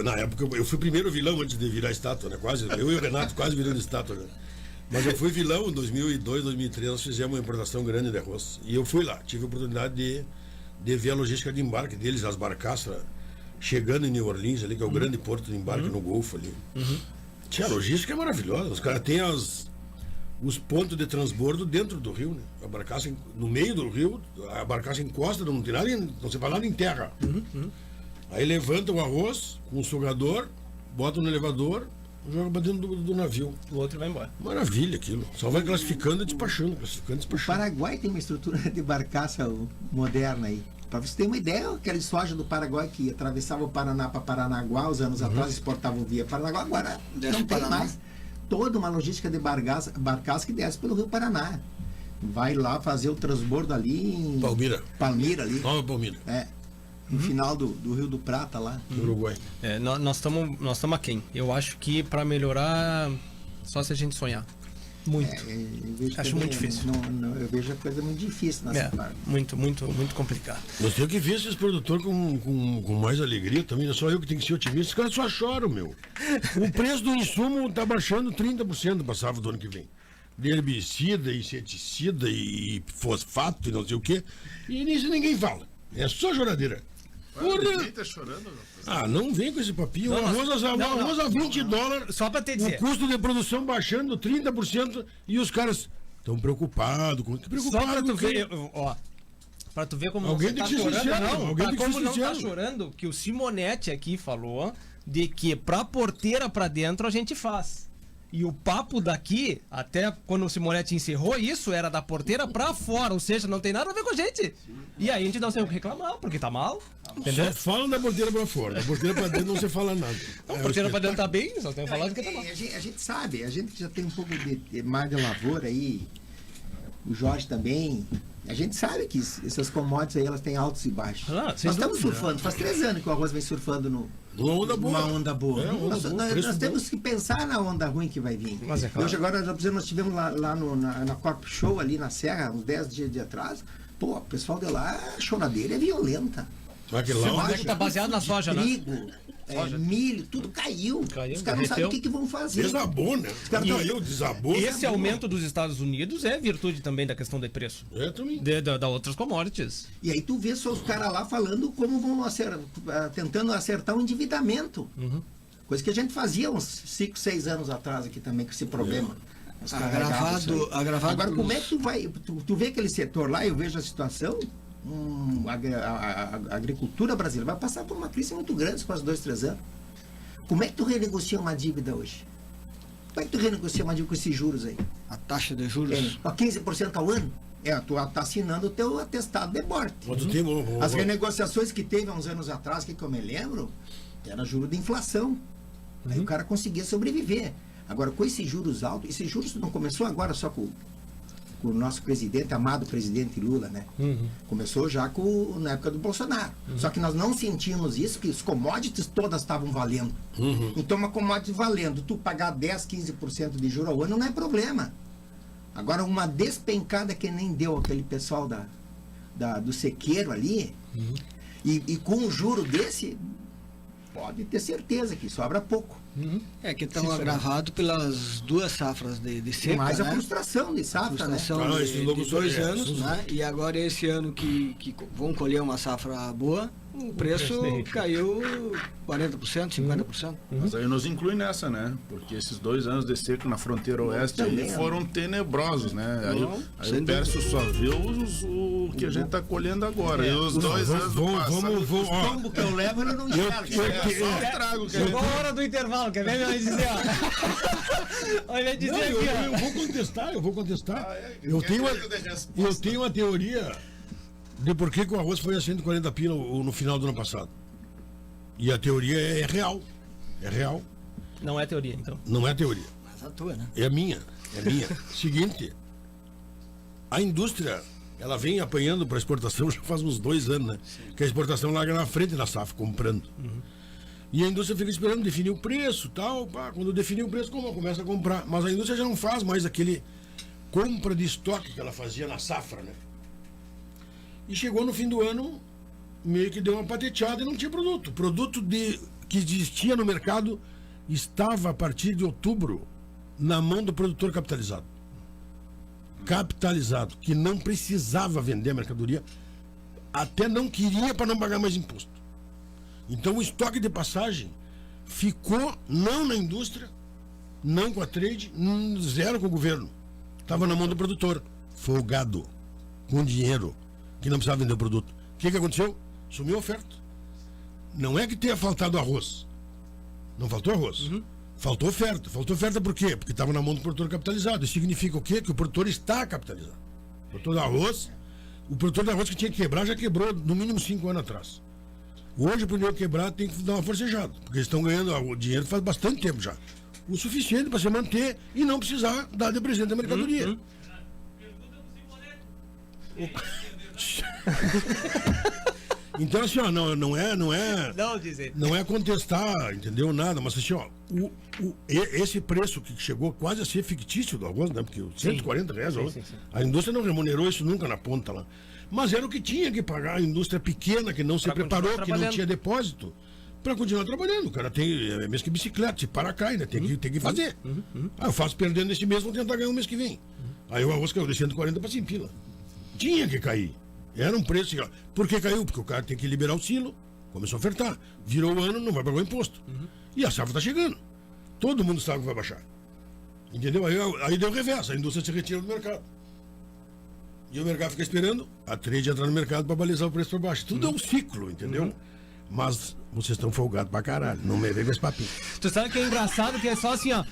Na época eu fui primeiro vilão antes de virar estátua, né? Quase. Eu e o Renato quase virando estátua. Né? Mas eu fui vilão em 2002, 2003. Nós fizemos uma importação grande de arroz. E eu fui lá. Tive a oportunidade de ver a logística de embarque deles, as barcaças chegando em New Orleans, ali, que é o grande porto de embarque no Golfo ali. A logística é maravilhosa. Os caras têm os pontos de transbordo dentro do rio, né? A barcaça no meio do rio, a barcaça encosta, não tem nada, não se faz nada em terra. Aí levanta o arroz com o sugador, bota no elevador, joga pra dentro do navio. O outro vai embora. Maravilha aquilo. Só vai classificando e despachando, O Paraguai tem uma estrutura de barcaça moderna aí. Para você ter uma ideia, aquela soja do Paraguai que atravessava o Paraná para Paranaguá, uns anos atrás exportavam via Paranaguá, agora não tem mais. Toda uma logística de barcaça que desce pelo Rio Paraná. Vai lá fazer o transbordo ali em Palmira ali. Nova Palmira. No final do Rio do Prata lá. No Uruguai. Nós estamos aquém. Eu acho que para melhorar, só se a gente sonhar. Muito. Acho muito difícil. Eu vejo a coisa muito difícil nessa parte. Muito complicado. Eu tenho que ver esses produtores com mais alegria também. Não é só eu que tenho que ser otimista. Os caras só choram, meu. O preço do insumo tá baixando 30% para safra do ano que vem. De herbicida, inseticida e fosfato e não sei o quê. E nisso ninguém fala. É só choradeira. Ninguém tá chorando, não vem com esse papinho. O arroz a 20 dólares. Só pra te dizer. O custo de produção baixando 30% e os caras estão preocupados. Só pra tu ver, pra tu ver como alguém você tá chorando. Como não tá chorando, que o Simonetti aqui falou de que pra porteira pra dentro a gente faz. E o papo daqui, até quando o Simonetti encerrou isso, era da porteira pra fora, ou seja, não tem nada a ver com a gente. E aí a gente não tem o que reclamar, porque tá mal. Só falam da porteira pra fora. Da porteira pra dentro não se fala nada. A porteira pra dentro tá bem, só tem falado que tá bom. A gente sabe, a gente já tem um pouco de mar de lavoura aí. O Jorge também. A gente sabe que essas commodities aí, elas têm altos e baixos. Nós estamos surfando. Faz 3 anos que o arroz vem surfando numa onda boa. Nós temos que pensar na onda ruim que vai vir. Mas é claro. Hoje agora, nós tivemos lá na Corp Show, ali na Serra, uns 10 dias de atrás. Pô, o pessoal de lá, a choradeira é violenta. Soja, tá baseado na soja, trigo, né? Milho, tudo caiu. Os caras não sabem o que vão fazer. Desabou, né? Desabou. Esse aumento dos Estados Unidos é virtude também da questão de preço. É também. Da outras commodities. E aí tu vê só os caras lá falando como vão tentando acertar o endividamento. Coisa que a gente fazia uns 5, 6 anos atrás aqui também com esse problema. Agravado. Agora, como é que tu vai... Tu vê aquele setor lá, eu vejo a situação... A agricultura brasileira vai passar por uma crise muito grande nos próximos 2, 3 anos. Como é que tu renegocia uma dívida hoje? Como é que tu renegocia uma dívida com esses juros aí? A taxa de juros? 15% ao ano? Tu tá assinando o teu atestado de morte. As renegociações que teve há uns anos atrás, que eu me lembro, era juro de inflação. Aí o cara conseguia sobreviver. Agora, com esses juros altos, esses juros não começou agora só com o nosso presidente, amado presidente Lula, né? Começou já na época do Bolsonaro. Só que nós não sentimos isso, que os commodities todas estavam valendo. Então, uma commodity valendo, tu pagar 10, 15% de juros ao ano não é problema. Agora, uma despencada que nem deu aquele pessoal do sequeiro ali, e com um juro desse, pode ter certeza que sobra pouco. É que estão agravados pelas 2 safras de seca, mais a né? frustração de safra, né? De 2 anos, né? E agora esse ano que vão colher uma safra boa, o preço caiu 40%, 50%. Mas aí nos inclui nessa, né? Porque esses 2 anos de seca na fronteira oeste aí foram tenebrosos, né? Aí o Pércio só vê o que a gente tá colhendo agora. E os 2 anos do passado, os tombos que eu levo, eu não enxergo. Só trago. Chegou a hora do intervalo, quer ver? Vai dizer, ó. Vai dizer aqui, ó. Eu vou contestar. Eu tenho uma teoria de por que o arroz foi a 140 pila no final do ano passado. E a teoria é real. É real. Não é teoria, então. Não é teoria. Mas a tua, né? É minha. Seguinte, a indústria, ela vem apanhando para exportação já faz uns 2 anos, né? Que a exportação larga na frente da safra, comprando. E a indústria fica esperando definir o preço, tal. Quando definir o preço, começa a comprar. Mas a indústria já não faz mais aquele compra de estoque que ela fazia na safra, né? E chegou no fim do ano, meio que deu uma pateteada e não tinha produto. O produto que existia no mercado estava, a partir de outubro, na mão do produtor capitalizado. Capitalizado, que não precisava vender a mercadoria, até não queria para não pagar mais imposto. Então o estoque de passagem ficou não na indústria, não com a trade, zero com o governo. Estava na mão do produtor, folgado, com dinheiro, que não precisava vender o produto. O que aconteceu? Sumiu a oferta. Não é que tenha faltado arroz. Não faltou arroz. Faltou oferta. Faltou oferta por quê? Porque estava na mão do produtor capitalizado. Isso significa o quê? Que o produtor está capitalizado. O produtor de arroz que tinha que quebrar já quebrou no mínimo 5 anos atrás. Hoje, para o dinheiro quebrar, tem que dar uma forcejada. Porque eles estão ganhando o dinheiro faz bastante tempo já. O suficiente para se manter e não precisar dar de presente da mercadoria. Então, assim, ó, não é contestar, entendeu? Nada, mas assim, ó, esse preço que chegou quase a ser fictício do arroz, né? Porque R$140, sim. A indústria não remunerou isso nunca na ponta lá. Mas era o que tinha que pagar a indústria pequena que não se preparou, que não tinha depósito, para continuar trabalhando. O cara tem, é mesmo que bicicleta, se para cai, né? Tem que fazer. Eu faço perdendo esse mês, vou tentar ganhar o mês que vem. Aí o arroz caiu de 140 para 100 pila. Tinha que cair. Era um preço. Por que caiu? Porque o cara tem que liberar o silo, começou a ofertar. Virou o ano, não vai pagar o imposto. E a safra está chegando. Todo mundo sabe que vai baixar. Entendeu? Aí deu reversa, a indústria se retira do mercado. E o mercado fica esperando a trade entrar no mercado para balizar o preço para baixo. Tudo é um ciclo, entendeu? Mas vocês estão folgados pra caralho. Não me vem com esse papinho. Tu sabe que é engraçado, que é só assim, ó.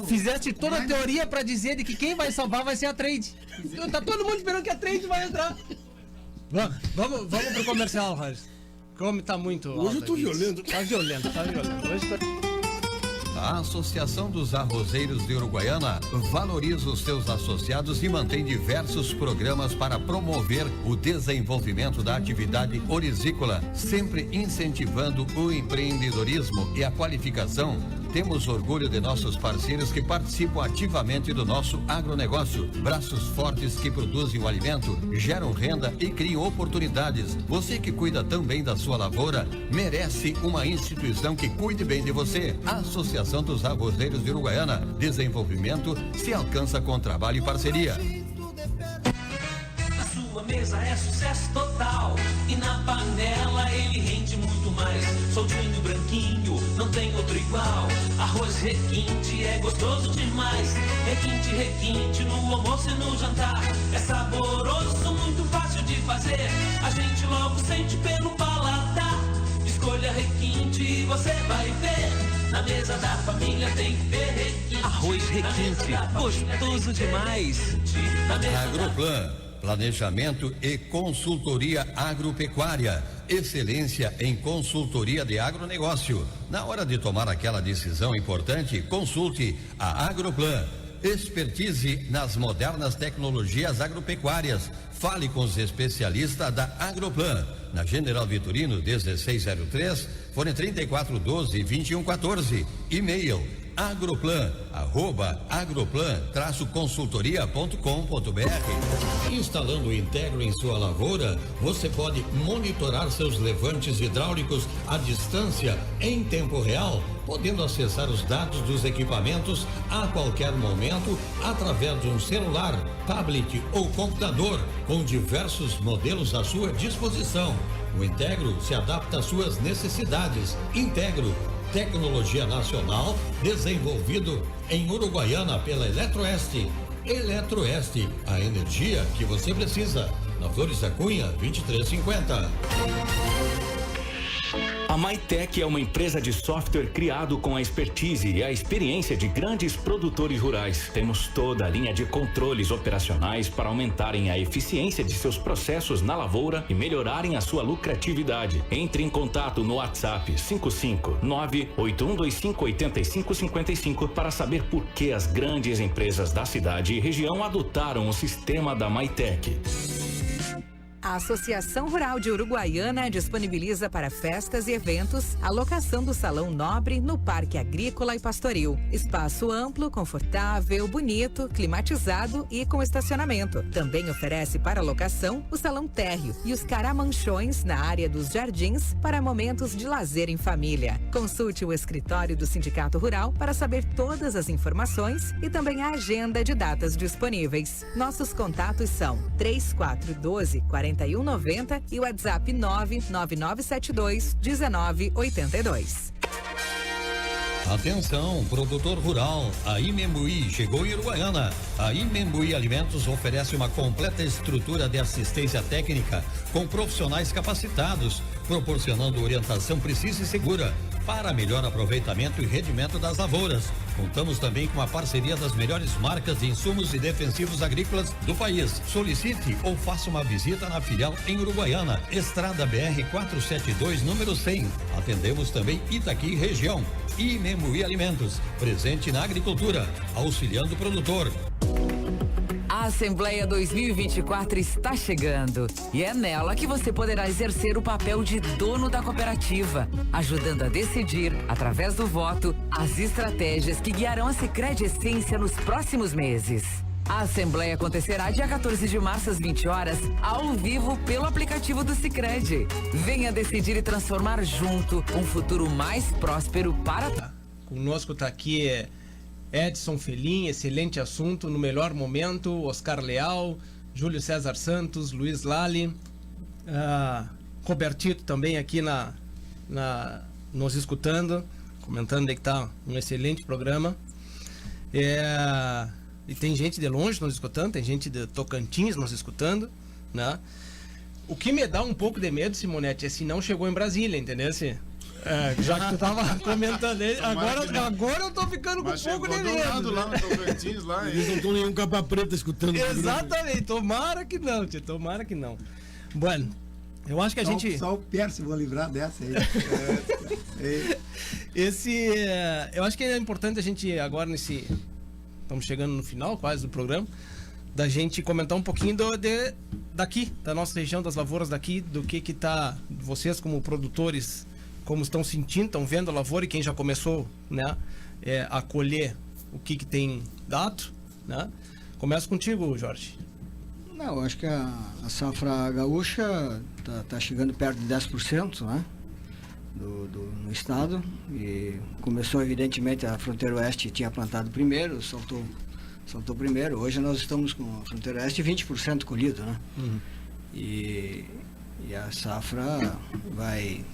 Fizeste toda a teoria pra dizer de que quem vai salvar vai ser a trade. Tá todo mundo esperando que a trade vai entrar. Vamos pro comercial, Roger. Como tá muito Hoje eu tô violento. Tá violento. Hoje tá... A Associação dos Arrozeiros de Uruguaiana valoriza os seus associados e mantém diversos programas para promover o desenvolvimento da atividade orizícola, sempre incentivando o empreendedorismo e a qualificação. Temos orgulho de nossos parceiros que participam ativamente do nosso agronegócio. Braços fortes que produzem o alimento, geram renda e criam oportunidades. Você que cuida também da sua lavoura, merece uma instituição que cuide bem de você. A Associação dos Arrozeiros de Uruguaiana. Desenvolvimento se alcança com trabalho e parceria. Sua mesa é sucesso total e na panela ele rende muito mais. Soltinho, branquinho, não tem outro igual. Arroz requinte é gostoso demais. Requinte no almoço e no jantar. É saboroso, muito fácil de fazer. A gente logo sente pelo paladar. Escolha requinte e você vai ver. Na mesa da família tem que ter requinte. Arroz requinte, gostoso demais. Agroplan, planejamento e consultoria agropecuária. Excelência em consultoria de agronegócio. Na hora de tomar aquela decisão importante, consulte a Agroplan. Expertise nas modernas tecnologias agropecuárias. Fale com os especialistas da Agroplan. Na General Vitorino 1603, fone 3412-2114. E-mail agroplan-consultoria.com.br. Instalando o Integro em sua lavoura, você pode monitorar seus levantes hidráulicos à distância, em tempo real, podendo acessar os dados dos equipamentos a qualquer momento através de um celular, tablet ou computador, com diversos modelos à sua disposição. O Integro se adapta às suas necessidades. Integro, tecnologia nacional, desenvolvido em Uruguaiana pela Eletroeste. Eletroeste, a energia que você precisa. Na Flores da Cunha, 2350. A Maitec é uma empresa de software criado com a expertise e a experiência de grandes produtores rurais. Temos toda a linha de controles operacionais para aumentarem a eficiência de seus processos na lavoura e melhorarem a sua lucratividade. Entre em contato no WhatsApp 559-8125-8555 para saber por que as grandes empresas da cidade e região adotaram o sistema da Maitec. A Associação Rural de Uruguaiana disponibiliza para festas e eventos a locação do Salão Nobre no Parque Agrícola e Pastoril. Espaço amplo, confortável, bonito, climatizado e com estacionamento. Também oferece para locação o Salão Térreo e os caramanchões na área dos jardins para momentos de lazer em família. Consulte o escritório do Sindicato Rural para saber todas as informações e também a agenda de datas disponíveis. Nossos contatos são 3412-4190 e o WhatsApp 99972-1982. Atenção, produtor rural, a Imembuí chegou em Uruguaiana. A Imembuí Alimentos oferece uma completa estrutura de assistência técnica com profissionais capacitados, proporcionando orientação precisa e segura para melhor aproveitamento e rendimento das lavouras. Contamos também com a parceria das melhores marcas de insumos e defensivos agrícolas do país. Solicite ou faça uma visita na filial em Uruguaiana, Estrada BR 472, número 100. Atendemos também Itaqui região. Imembuí Alimentos, presente na agricultura, auxiliando o produtor. A Assembleia 2024 está chegando e é nela que você poderá exercer o papel de dono da cooperativa, ajudando a decidir, através do voto, as estratégias que guiarão a Sicredi Essência nos próximos meses. A Assembleia acontecerá dia 14 de março às 20 horas, ao vivo pelo aplicativo do Sicredi. Venha decidir e transformar junto um futuro mais próspero para... Conosco está aqui Edson Felim, excelente assunto, no melhor momento, Oscar Leal, Júlio César Santos, Luiz Lali, Robertito também aqui nos escutando, comentando que está um excelente programa. E tem gente de longe nos escutando, tem gente de Tocantins nos escutando, né? O que me dá um pouco de medo, Simonete, é se não chegou em Brasília, entendeu? Já que tu tava comentando ele, agora eu tô ficando com um pouco de medo. Lá no Tocantins, lá, eles não estão nenhum capa preta escutando. Exatamente, tomara que não, tia, tomara que não. Bueno, Eu acho que a gente... Só o Pércio vou livrar dessa aí. Eu acho que é importante a gente agora estamos chegando no final quase do programa, da gente comentar um pouquinho daqui, da nossa região, das lavouras daqui, do que tá, vocês como produtores, como estão sentindo, estão vendo a lavoura, e quem já começou, né, a colher o que tem dado, né? Começa contigo, Jorge. Não, eu acho que a safra gaúcha tá chegando perto de 10%, né? No estado, e começou, evidentemente, a fronteira oeste tinha plantado primeiro, saltou primeiro. Hoje nós estamos com a fronteira oeste 20% colhido, né? Uhum. E a safra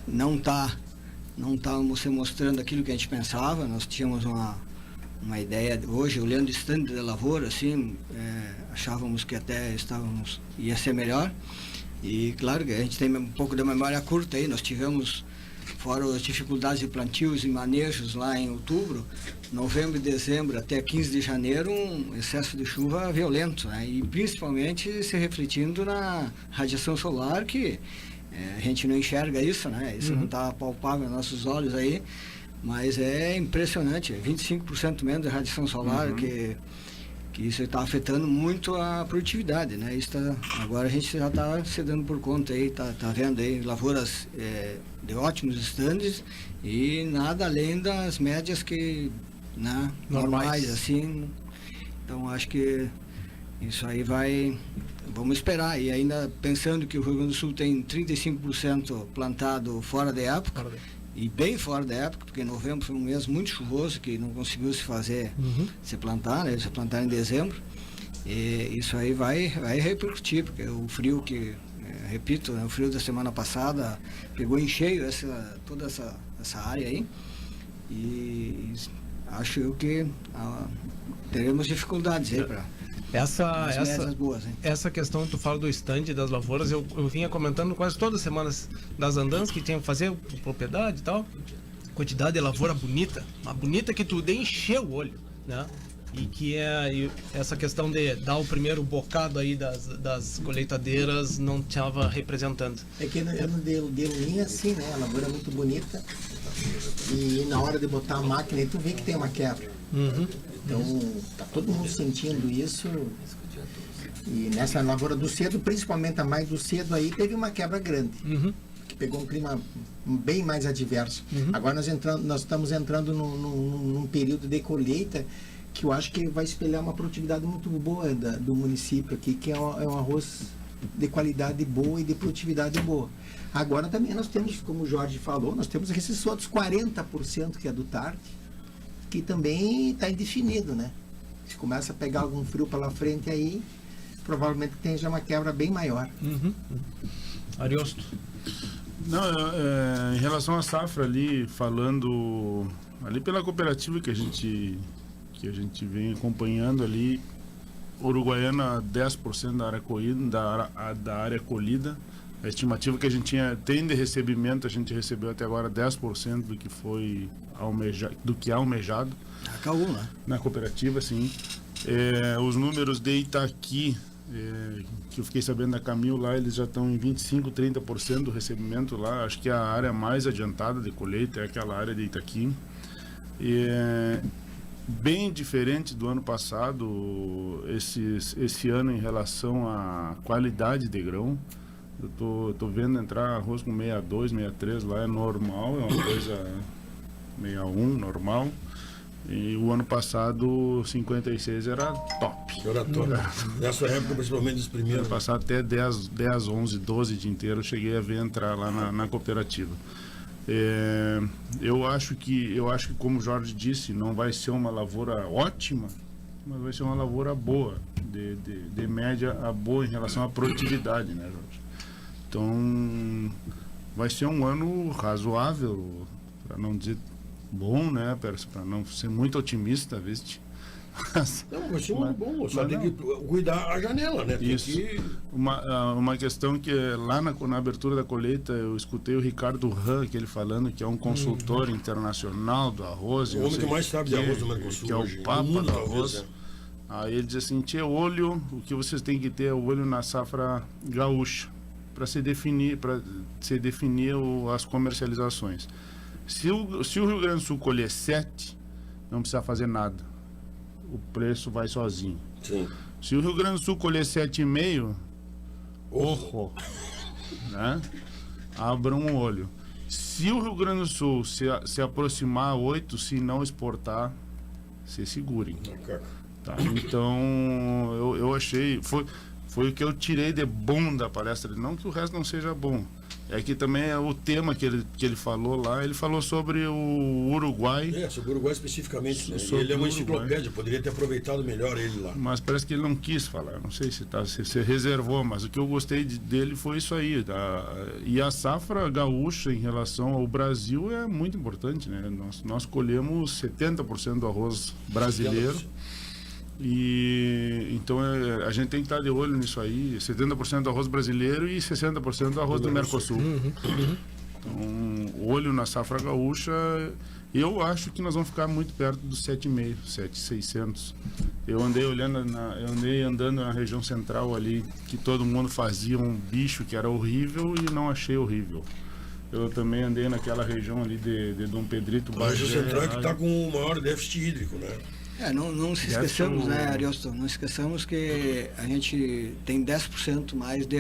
não estamos se mostrando aquilo que a gente pensava. Nós tínhamos uma ideia, hoje, olhando o estande da lavoura, assim, achávamos que até ia ser melhor. E claro que a gente tem um pouco da memória curta aí. Nós tivemos, fora as dificuldades de plantios e manejos lá em outubro, novembro e dezembro até 15 de janeiro, um excesso de chuva violento, né? E principalmente se refletindo na radiação solar, que a gente não enxerga isso, né? Isso não está palpável aos nossos olhos aí, mas é impressionante, 25% menos de radiação solar, que isso está afetando muito a produtividade, né? Agora a gente já está se dando por conta aí, tá vendo aí lavouras de ótimos estandes e nada além das médias que, né, normais, assim. Então acho que isso aí vamos esperar. E ainda pensando que o Rio Grande do Sul tem 35% plantado fora da época, e bem fora da época, porque novembro foi um mês muito chuvoso, que não conseguiu se plantar, né? Se plantar em dezembro. E isso aí vai repercutir, porque o frio repito, né, o frio da semana passada pegou em cheio toda essa área aí. E acho eu que teremos dificuldades aí para essa questão que tu fala do stand das lavouras, eu vinha comentando quase todas as semanas das andanças que tinha que fazer propriedade e tal, quantidade de lavoura bonita, uma bonita que tu encheu o olho, né? E que essa questão de dar o primeiro bocado aí das colheitadeiras não estava representando. É que eu não deu linha assim, né? A lavoura é muito bonita e na hora de botar a máquina aí tu vê que tem uma quebra. Então, tá todo mundo sentindo isso. E nessa lavoura do cedo, principalmente a mais do cedo aí, teve uma quebra grande. Que pegou um clima bem mais adverso. Agora nós estamos entrando num período de colheita que eu acho que vai espelhar uma produtividade muito boa do município aqui, que é um arroz de qualidade boa e de produtividade boa. Agora também nós temos, como o Jorge falou, nós temos esses outros 40% que é do tarde, que também está indefinido, né? Se começa a pegar algum frio pela frente aí, provavelmente tem já uma quebra bem maior. Ariosto. Não, em relação à safra ali, falando ali pela cooperativa que a gente vem acompanhando ali, Uruguaiana 10% da área colhida, da área colhida. A estimativa que a gente tem de recebimento, a gente recebeu até agora 10% do que foi almejado. Acabou, né? Na cooperativa, sim. Os números de Itaqui, que eu fiquei sabendo da Camil lá, eles já estão em 25%, 30% do recebimento lá. Acho que a área mais adiantada de colheita é aquela área de Itaqui. Bem diferente do ano passado, esse ano em relação à qualidade de grão. Eu tô vendo entrar arroz com 62, 63 lá, é normal, é uma coisa 61, normal. E o ano passado, 56 era top. Era top. Nessa época, principalmente os primeiros. Ano passado até 10, 11, 12 de inteiro, eu cheguei a ver entrar lá na cooperativa. Eu acho que, como o Jorge disse, não vai ser uma lavoura ótima, mas vai ser uma lavoura boa, de média a boa em relação à produtividade, né, Jorge? Então, vai ser um ano razoável, para não dizer bom, né, para não ser muito otimista, viste? Não, vai ser um ano bom, só tem que cuidar a janela, né? Isso. Uma questão que lá na abertura da colheita eu escutei o Ricardo Han, que ele falando, que é um consultor internacional do arroz. O homem que mais sabe de arroz do Mercosul. Que é o papa do arroz. Aí ele diz assim, o que vocês têm que ter é o olho na safra gaúcha. se definir as comercializações. Se o Rio Grande do Sul colher 7, não precisa fazer nada. O preço vai sozinho. Sim. Se o Rio Grande do Sul colher 7,5, né? Abram um olho. Se o Rio Grande do Sul se aproximar a 8, se não exportar, se segurem. Tá? Então, eu achei... Foi o que eu tirei de bom da palestra. Não que o resto não seja bom. É que também é o tema que ele falou lá. Ele falou sobre o Uruguai. Sobre o Uruguai especificamente. Né? Ele é uma enciclopédia, poderia ter aproveitado melhor ele lá. Mas parece que ele não quis falar. Não sei se reservou, mas o que eu gostei dele foi isso aí. E a safra gaúcha em relação ao Brasil é muito importante, né? Nós colhemos 70% do arroz brasileiro. 70%. E então a gente tem que estar de olho nisso aí. 70% do arroz brasileiro e 60% do arroz do Mercosul. Então, olho na safra gaúcha. Eu acho que nós vamos ficar muito perto dos 7,5, 7,600. Eu andei andando na região central ali, que todo mundo fazia um bicho que era horrível e não achei horrível. Eu também andei naquela região ali de Dom Pedrito. A região central é que está com o maior déficit hídrico, né? Não se esqueçamos, né, Ariosto? Não esqueçamos que a gente tem 10% mais de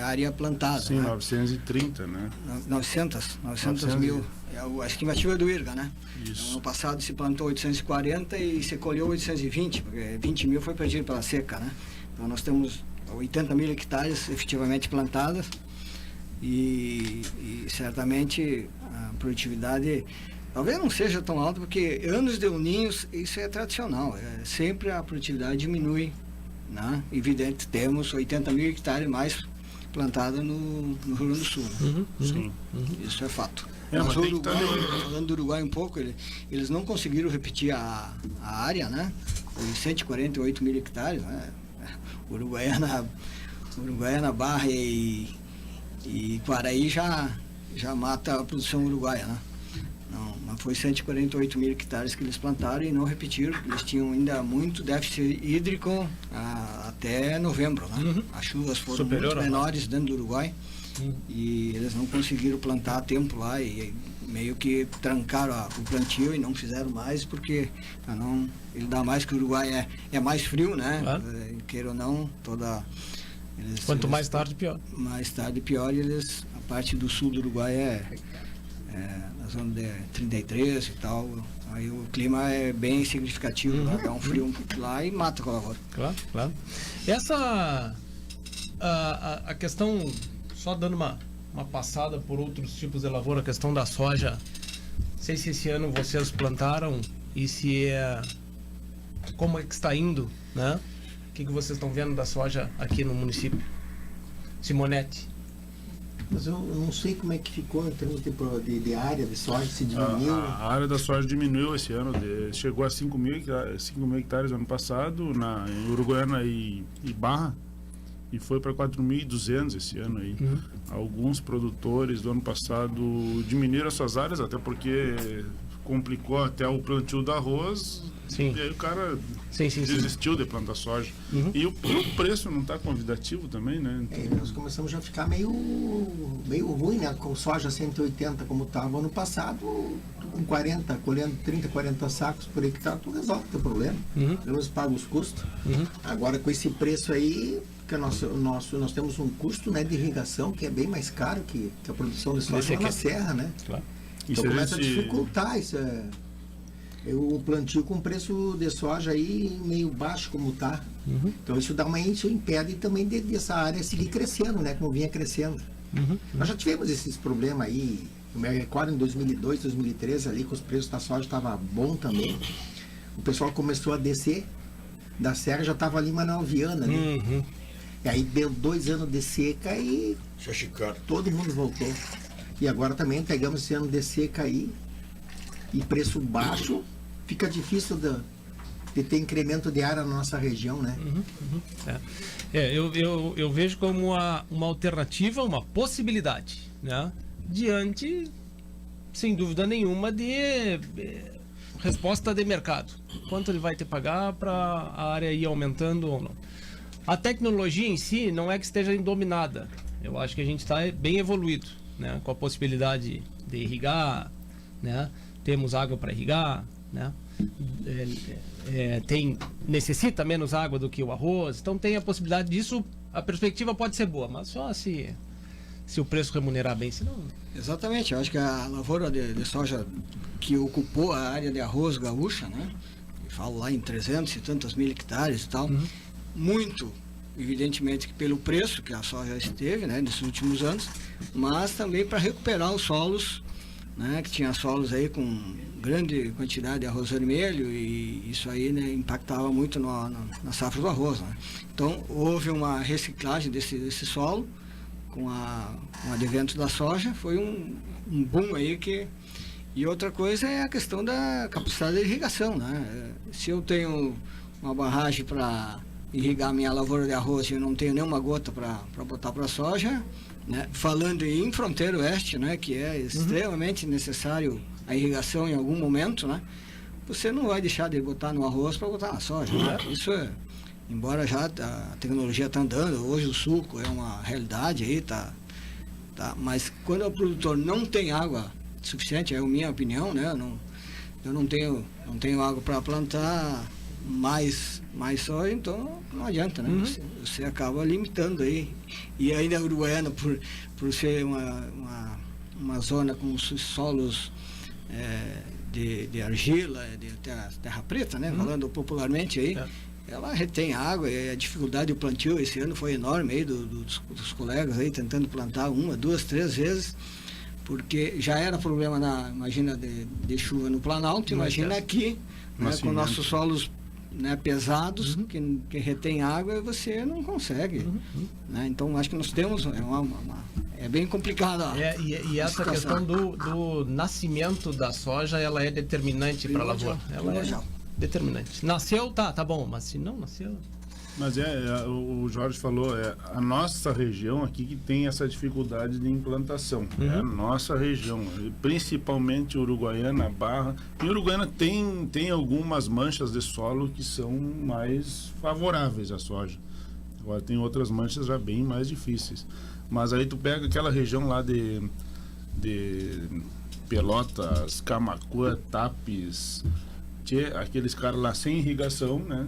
área plantada. Sim, né? 930, né? 900 mil. É a estimativa do IRGA, né? Isso. Então, ano passado se plantou 840 e se colheu 820, porque 20 mil foi perdido pela seca, né? Então nós temos 80 mil hectares efetivamente plantadas e certamente a produtividade... Talvez não seja tão alto, porque anos de El Niño, isso é tradicional. Sempre a produtividade diminui, né? Evidente, temos 80 mil hectares mais plantados no Rio Grande do Sul. Né? Sim. Isso é fato. Mas o Uruguai, falando do Uruguai um pouco, eles não conseguiram repetir a área, né? Foi 148 mil hectares. Né? Uruguaiana, Barra e Quaraí já mata a produção uruguaia, né? Não, mas foi 148 mil hectares que eles plantaram e não repetiram. Eles tinham ainda muito déficit hídrico até novembro, né? As chuvas foram muito menores dentro do Uruguai e eles não conseguiram plantar a tempo lá e meio que trancaram o plantio e não fizeram mais porque ele dá mais que o Uruguai é mais frio, né? Claro. Queira ou não, quanto mais tarde pior. Mais tarde pior e a parte do sul do Uruguai na zona de 33 e tal, aí o clima é bem significativo, né? Dá um frio lá e mata com a lavoura. Claro. Essa a questão, só dando uma passada por outros tipos de lavoura, a questão da soja, não sei se esse ano vocês plantaram e como é que está indo, né? O que vocês estão vendo da soja aqui no município? Simonete. Mas eu não sei como é que ficou em termos de área de soja, se diminuiu. A área da soja diminuiu esse ano, chegou a 5 mil hectares ano passado, em Uruguaiana e Barra, e foi para 4.200 esse ano aí. Alguns produtores do ano passado diminuíram as suas áreas, até porque complicou até o plantio do arroz. Sim. E aí o cara desistiu de plantar soja. E o preço não está convidativo também, né? Então... nós começamos já a ficar meio ruim, né? Com soja 180 como estava ano passado, com 40, colhendo 30, 40 sacos por hectare, tu resolve o teu problema. Pelo menos paga os custos. Agora com esse preço aí, que nós temos um custo, né, de irrigação que é bem mais caro que a produção de soja na serra, né? Claro. Então começa a dificultar isso. O plantio com preço de soja aí meio baixo como está. Então isso impede também dessa área seguir crescendo, né? Como vinha crescendo. Nós já tivemos esses problemas aí. Eu me recordo em 2002, 2013 ali, que os preços da soja estavam bom também. O pessoal começou a descer da serra, já estava ali em Manoel Viana, né? E aí deu 2 anos de seca e todo mundo voltou. E agora também pegamos esse ano de seca aí e preço baixo, fica difícil de ter incremento de área na nossa região, né? Eu vejo como uma alternativa, uma possibilidade, né? Diante, sem dúvida nenhuma, de resposta de mercado. Quanto ele vai ter que pagar para a área ir aumentando ou não. A tecnologia em si não é que esteja indominada, Eu acho que a gente está bem evoluído, né? Com a possibilidade de irrigar, né? Temos água para irrigar, né? Necessita menos água do que o arroz, então tem a possibilidade disso. A perspectiva pode ser boa, mas só se o preço remunerar bem, senão... Exatamente, eu acho que a lavoura de soja que ocupou a área de arroz gaúcha, né? Eu falo lá em 300 e tantos mil hectares e tal, muito, evidentemente, que pelo preço que a soja esteve, né, nesses últimos anos, mas também para recuperar os solos, né, que tinha solos aí com grande quantidade de arroz vermelho, e isso aí, né, impactava muito na safra do arroz, né? Então houve uma reciclagem desse solo com o advento da soja, foi um boom aí que... E outra coisa é a questão da capacidade de irrigação, né? Se eu tenho uma barragem para irrigar minha lavoura de arroz e eu não tenho nenhuma gota para botar para soja, né? Falando em fronteira oeste, né, que é extremamente necessário a irrigação em algum momento, né? Você não vai deixar de botar no arroz para botar na soja, né? Isso é, embora já a tecnologia está andando, hoje o suco é uma realidade aí, tá, mas quando o produtor não tem água suficiente, é a minha opinião, né? Eu não tenho água para plantar mais soja, então não adianta, né? Você acaba limitando aí. E ainda a Uruguaiana, por ser uma zona com solos de argila, de terra preta, né? Falando popularmente aí, ela retém água, e a dificuldade do plantio esse ano foi enorme aí dos colegas aí tentando plantar 1, 2, 3 vezes, porque já era problema imagina de chuva no Planalto, imagina aqui, né, com nossos solos, né, pesados, que retém água, e você não consegue, né? Então acho que nós temos é bem complicado e essa questão do nascimento da soja, ela é determinante para a lavoura, ela é determinante. Nasceu, tá bom, mas se não nasceu... Mas o Jorge falou, a nossa região aqui que tem essa dificuldade de implantação. É a nossa região, principalmente Uruguaiana, Barra. E Uruguaiana tem algumas manchas de solo que são mais favoráveis à soja. Agora tem outras manchas já bem mais difíceis. Mas aí tu pega aquela região lá de Pelotas, Camaquã, Tapes, aqueles caras lá sem irrigação, né?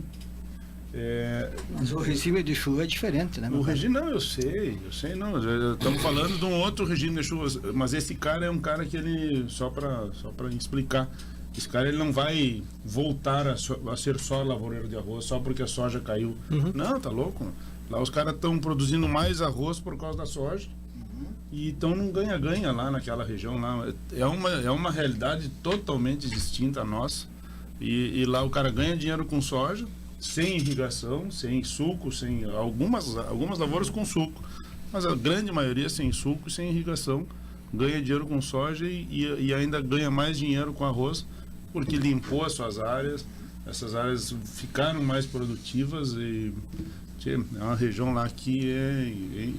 Mas o regime de chuva é diferente, né? O regime, não, eu sei não. Estamos falando de um outro regime de chuva, mas esse cara é um cara que ele, só para explicar, esse cara ele não vai voltar a ser só lavoureiro de arroz só porque a soja caiu. Não, tá louco. Lá os caras estão produzindo mais arroz por causa da soja. E então não ganha lá naquela região lá. É uma realidade totalmente distinta à nossa. E lá o cara ganha dinheiro com soja, sem irrigação, sem suco, sem algumas lavouras com suco, mas a grande maioria sem suco e sem irrigação, ganha dinheiro com soja e ainda ganha mais dinheiro com arroz, porque limpou as suas áreas, essas áreas ficaram mais produtivas e é uma região lá que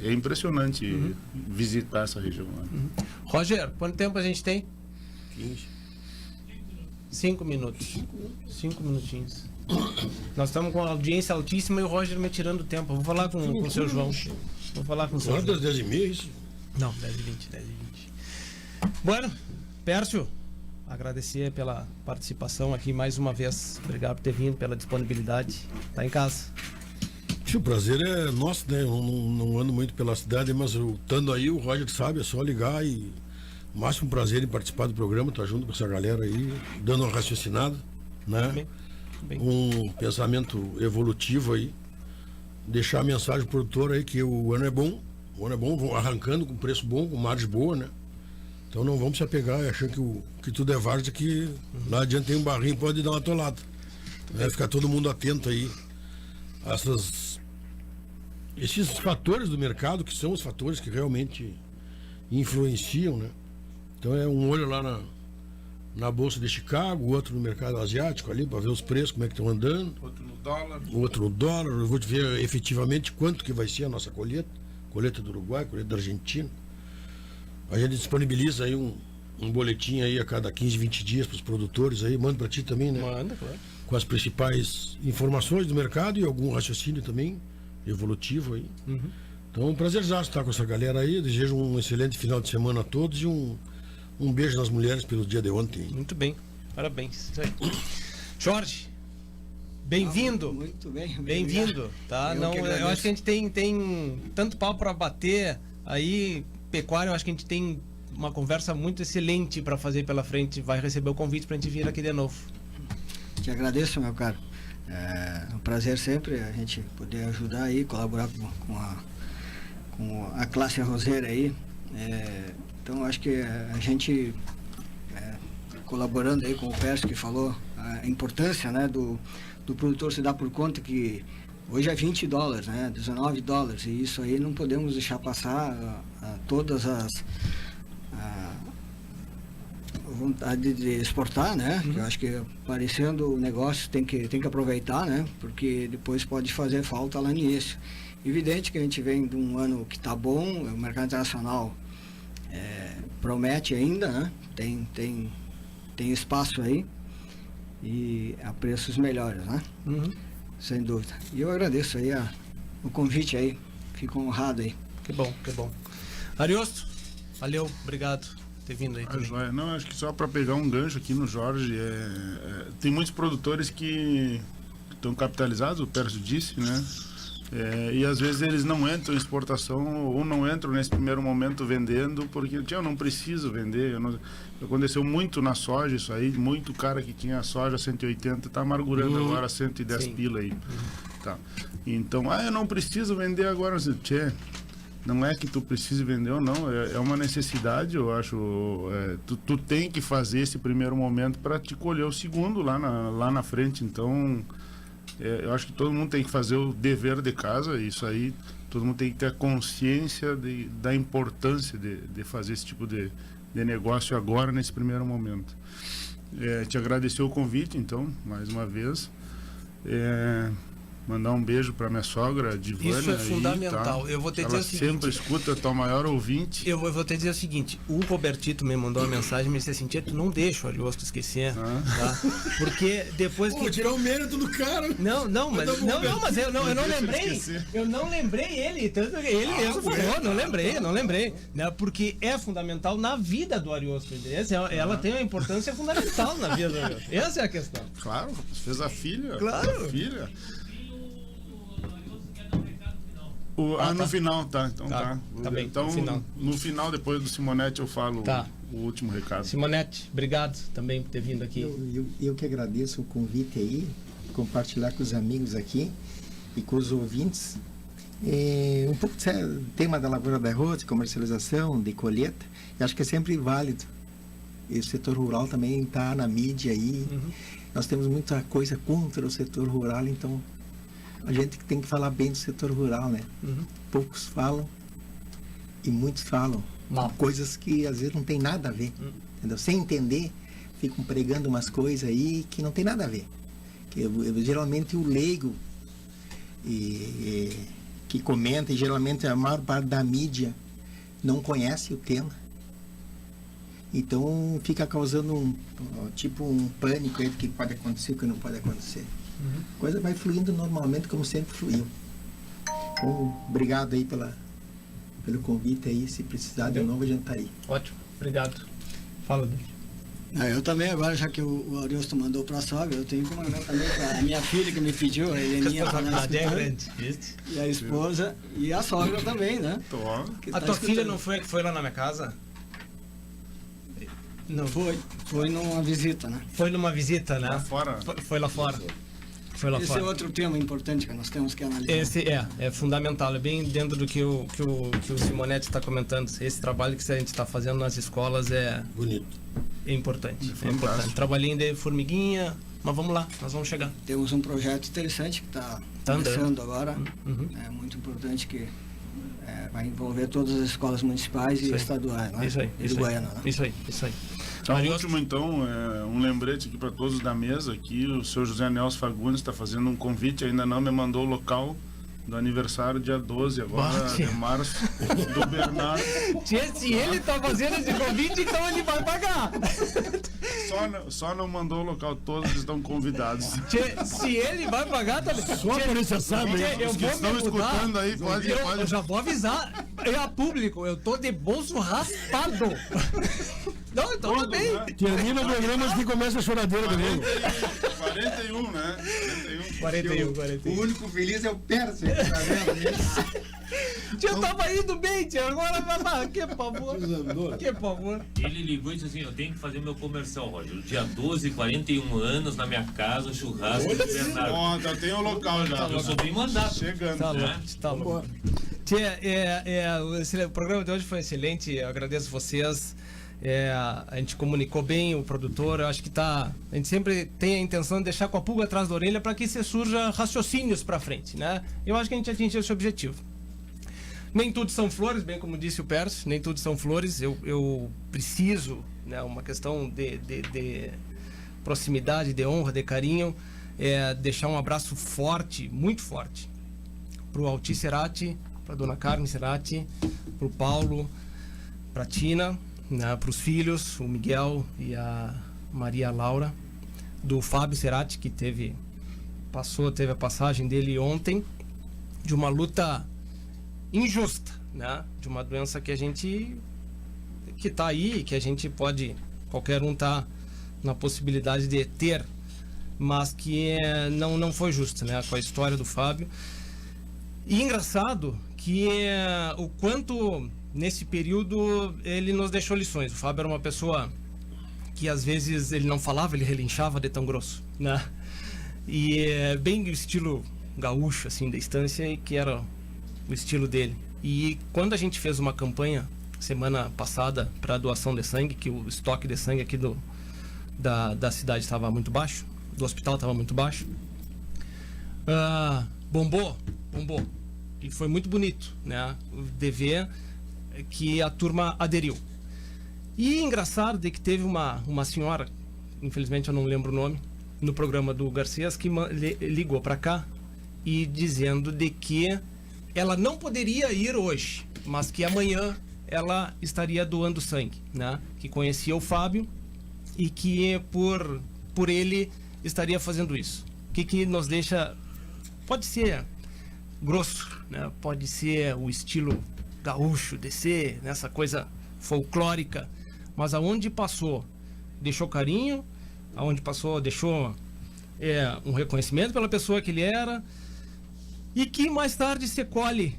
é impressionante visitar essa região lá. Roger, quanto tempo a gente tem? 15. 5 minutos. 5 minutinhos. Nós estamos com a audiência altíssima e o Roger me tirando tempo. Vou falar com o seu João. Vou falar com o seu João. 10h30, isso? Não, 10h20. Bueno, Pércio, agradecer pela participação aqui mais uma vez. Obrigado por ter vindo, pela disponibilidade. Tá em casa. O prazer é nosso, né? Eu não ando muito pela cidade, mas estando aí, o Roger sabe, é só ligar e... O máximo prazer em participar do programa, estar junto com essa galera aí, dando uma raciocinada, né? Bem. Um pensamento evolutivo aí, deixar a mensagem pro produtor aí que o ano é bom, vão arrancando com preço bom, com margem boa, né? Então não vamos se apegar achando que tudo é várzea, que lá adiante tem um barrinho, pode dar uma atolada. Vai ficar todo mundo atento aí a esses fatores do mercado, que são os fatores que realmente influenciam, né? Então é um olho lá na Bolsa de Chicago, outro no mercado asiático ali, para ver os preços, como é que estão andando. Outro no dólar. Eu vou ver efetivamente quanto que vai ser a nossa colheita do Uruguai, colheita da Argentina. A gente disponibiliza aí um boletim aí a cada 15, 20 dias para os produtores aí, manda para ti também, né? Manda, claro. Com as principais informações do mercado e algum raciocínio também evolutivo aí. Então, um prazerzaço estar com essa galera aí. Desejo um excelente final de semana a todos e um beijo nas mulheres pelo dia de ontem. Muito bem, parabéns. Isso aí. Jorge, bem-vindo. Muito bem. Bem-vindo, tá? Eu acho que a gente tem tanto pau para bater aí, pecuária, eu acho que a gente tem uma conversa muito excelente para fazer pela frente. Vai receber o convite para a gente vir aqui de novo. Te agradeço, meu caro. É um prazer sempre a gente poder ajudar aí, colaborar com a classe arrozeira aí. Então acho que a gente colaborando aí com o Pércio, que falou a importância, né, do produtor se dar por conta que hoje é $20, né, $19, e isso aí não podemos deixar passar todas as vontade de exportar, né? Eu acho que aparecendo o negócio tem que aproveitar, né? Porque depois pode fazer falta lá no início. Evidente que a gente vem de um ano que está bom, o mercado internacional promete ainda, né? Tem espaço aí e a preços melhores, né? Sem dúvida. E eu agradeço aí o convite aí, fico honrado aí. Que bom, que bom. Ariosto, valeu, obrigado por ter vindo aí também. Não, acho que só para pegar um gancho aqui no Jorge, tem muitos produtores que estão capitalizados, o Pércio disse, né? E às vezes eles não entram em exportação ou não entram nesse primeiro momento vendendo porque eu não preciso vender. Aconteceu muito na soja isso aí, muito cara que tinha soja 180 está amargurando agora 110 pila aí. Tá. Então, eu não preciso vender agora. Não é que tu precise vender ou não, é uma necessidade, eu acho. Tu tem que fazer esse primeiro momento para te colher o segundo lá na frente. Então, eu acho que todo mundo tem que fazer o dever de casa. Isso aí, todo mundo tem que ter a consciência da importância de fazer esse tipo de negócio agora, nesse primeiro momento. Te agradecer o convite, então, mais uma vez. Mandar um beijo para minha sogra, Divânia. Isso é fundamental. Tá? Eu vou te dizer o seguinte. Ela sempre escuta, é tua maior ouvinte. Eu vou te dizer o seguinte. O Robertito me mandou uma mensagem, me disse assim: tu não deixa o Ariosto esquecer, tá? Porque depois que... tirar o mérito do cara. Não, mas eu não lembrei. Eu não lembrei ele. Tanto que ele mesmo falou, não lembrei. Né? Porque é fundamental na vida do Ariosto. Ela tem uma importância fundamental na vida do Ariosto. Essa é a questão. Claro, fez a filha. Claro. A filha. No final, tá. Então tá. Tá bem, então, no final, depois do Simonetti, eu falo o último recado. Simonetti, obrigado também por ter vindo aqui. Eu que agradeço o convite aí, compartilhar com os amigos aqui e com os ouvintes. Um pouco do tema da lavoura de arroz, de comercialização, de colheita, eu acho que é sempre válido. E o setor rural também está na mídia aí. Nós temos muita coisa contra o setor rural, então a gente tem que falar bem do setor rural, né? Poucos falam e muitos falam. Coisas que às vezes não tem nada a ver. Entendeu? Sem entender, ficam pregando umas coisas aí que não tem nada a ver. Geralmente o leigo que comenta, e geralmente a maior parte da mídia não conhece o tema. Então fica causando um pânico aí do que pode acontecer e o que não pode acontecer. A coisa vai fluindo normalmente como sempre fluiu. Então, obrigado aí pelo convite aí. Se precisar de novo, a gente tá aí. Ótimo, obrigado. Fala, Deus. Eu também agora, já que o Ariosto mandou para a sogra, eu tenho que mandar também para a minha filha que me pediu, a Heleninha, e a esposa e a sogra também, né? A tua filha não foi a que foi lá na minha casa? Não. Foi numa visita, né? Foi numa visita, né? Lá fora. Foi lá fora. Esse é outro tema importante que nós temos que analisar. Esse é fundamental, é bem dentro do que o Simonetti está comentando. Esse trabalho que a gente está fazendo nas escolas é bonito, é importante. Trabalhinho de formiguinha, mas vamos lá, nós vamos chegar. Temos um projeto interessante que está começando agora. É muito importante que vai envolver todas as escolas municipais e estaduais, né? Isso aí. Guaiana, né? Isso aí. Então, último, então, um lembrete aqui para todos da mesa, que o seu José Nelson Fagundes está fazendo um convite, ainda não me mandou o local, do aniversário dia 12 agora de março do Bernardo. Se ele tá fazendo esse convite, então ele vai pagar. Só não mandou o local, todos estão convidados. Se ele vai pagar também. Só por isso sabe. Os que estão escutando aí, pode. Eu já vou avisar. A público, eu tô de bolso raspado. Não, então tudo bem. Né? Termina o programa que começa a choradeira também. 41, né? 41. O único feliz é o Pércio, tá vendo? Eu tava indo bem, tia. Agora vai lá. Que favor. Que favor. Ele ligou e disse assim: eu tenho que fazer meu comercial, Roger. Dia 12, 41 anos, na minha casa, churrasco do Bernardo. Ó, já tem o local já. Eu só tenho mandado. Chegando. Tá louco. Tia, o programa de hoje foi excelente. Eu agradeço vocês. A gente comunicou bem o produtor. Eu acho que a gente sempre tem a intenção de deixar com a pulga atrás da orelha para que se surja raciocínios para frente, né? Eu acho que a gente atingiu esse objetivo. Nem tudo são flores, bem como disse o Pércio, nem tudo são flores. Eu preciso, né, uma questão de proximidade, de honra, de carinho, deixar um abraço forte, muito forte, pro Alti Cerati, pra Dona Carmen Cerati, pro Paulo, pra Tina, né, pros filhos, o Miguel e a Maria Laura, do Fábio Cerati, que teve a passagem dele ontem, de uma luta injusta, né? De uma doença que tá aí, que a gente pode, qualquer um tá na possibilidade de ter, mas que não foi justa, né? Com a história do Fábio. E engraçado que o quanto nesse período ele nos deixou lições. O Fábio era uma pessoa que às vezes ele não falava, ele relinchava de tão grosso, né? E bem estilo gaúcho, assim, da estância, e que era o estilo dele. E quando a gente fez uma campanha semana passada para doação de sangue, que o estoque de sangue aqui da cidade estava muito baixo, do hospital estava muito baixo, bombou, e foi muito bonito, né, de ver que a turma aderiu. E engraçado de que teve uma senhora, infelizmente eu não lembro o nome, no programa do Garcias, que ligou para cá e dizendo de que ela não poderia ir hoje, mas que amanhã ela estaria doando sangue, né? Que conhecia o Fábio e que por ele estaria fazendo isso. O que nos deixa... Pode ser grosso, né? Pode ser o estilo gaúcho, de ser nessa coisa folclórica, mas aonde passou, deixou carinho, aonde passou, deixou um reconhecimento pela pessoa que ele era, e que mais tarde se colhe,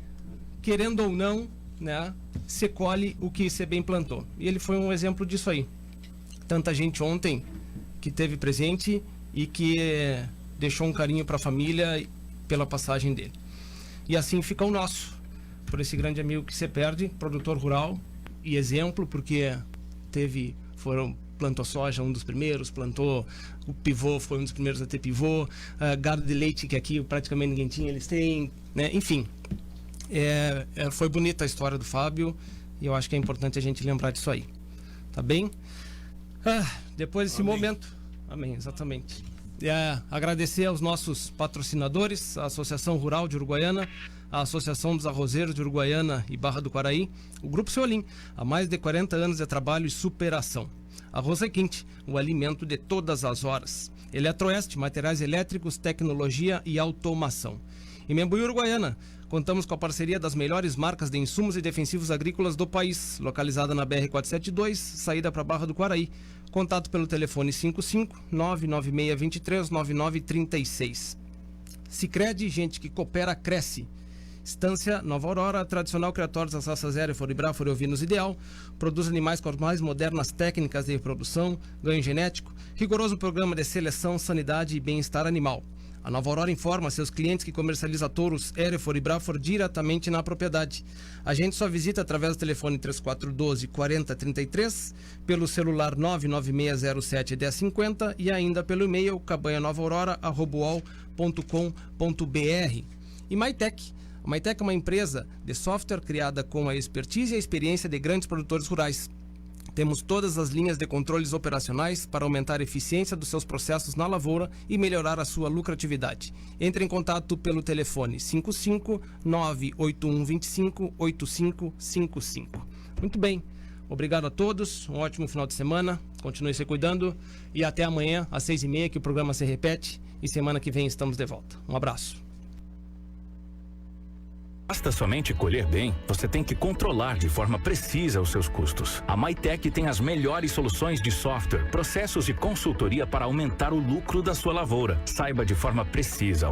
querendo ou não, né, se colhe o que você bem plantou. E ele foi um exemplo disso aí. Tanta gente ontem que teve presente e que deixou um carinho para a família pela passagem dele. E assim fica o nosso, por esse grande amigo que se perde, produtor rural e exemplo, porque plantou soja, um dos primeiros, plantou o pivô, foi um dos primeiros a ter pivô, gado de leite, que aqui praticamente ninguém tinha, eles têm, né? Enfim, foi bonita a história do Fábio e eu acho que é importante a gente lembrar disso aí, tá bem? Depois desse momento, amém, exatamente. Agradecer aos nossos patrocinadores, a Associação Rural de Uruguaiana, a Associação dos Arrozeiros de Uruguaiana e Barra do Quaraí, o Grupo Seolim, há mais de 40 anos de trabalho e superação. Arroz Requinte, o alimento de todas as horas. Eletroeste, materiais elétricos, tecnologia e automação. Em Membuí, Uruguaiana, contamos com a parceria das melhores marcas de insumos e defensivos agrícolas do país, localizada na BR-472, saída para Barra do Quaraí. Contato pelo telefone 55-99623-9936. Sicredi, gente que coopera, cresce. Estância Nova Aurora, tradicional criatório das raças Hereford e Braford e ovinos ideal, produz animais com as mais modernas técnicas de reprodução, ganho genético, rigoroso programa de seleção, sanidade e bem-estar animal. A Nova Aurora informa seus clientes que comercializa touros Hereford e Braford diretamente na propriedade. A gente só visita através do telefone 3412-4033, pelo celular 99607-1050 e ainda pelo e-mail cabanhanovaaurora@uol.com.br. E Maitec. A Maitec é uma empresa de software criada com a expertise e a experiência de grandes produtores rurais. Temos todas as linhas de controles operacionais para aumentar a eficiência dos seus processos na lavoura e melhorar a sua lucratividade. Entre em contato pelo telefone 55 98125 8555. Muito bem. Obrigado a todos, um ótimo final de semana, continue se cuidando e até amanhã às 6h30 que o programa se repete e semana que vem estamos de volta. Um abraço. Basta somente colher bem, você tem que controlar de forma precisa os seus custos. A Maitec tem as melhores soluções de software, processos e consultoria para aumentar o lucro da sua lavoura. Saiba de forma precisa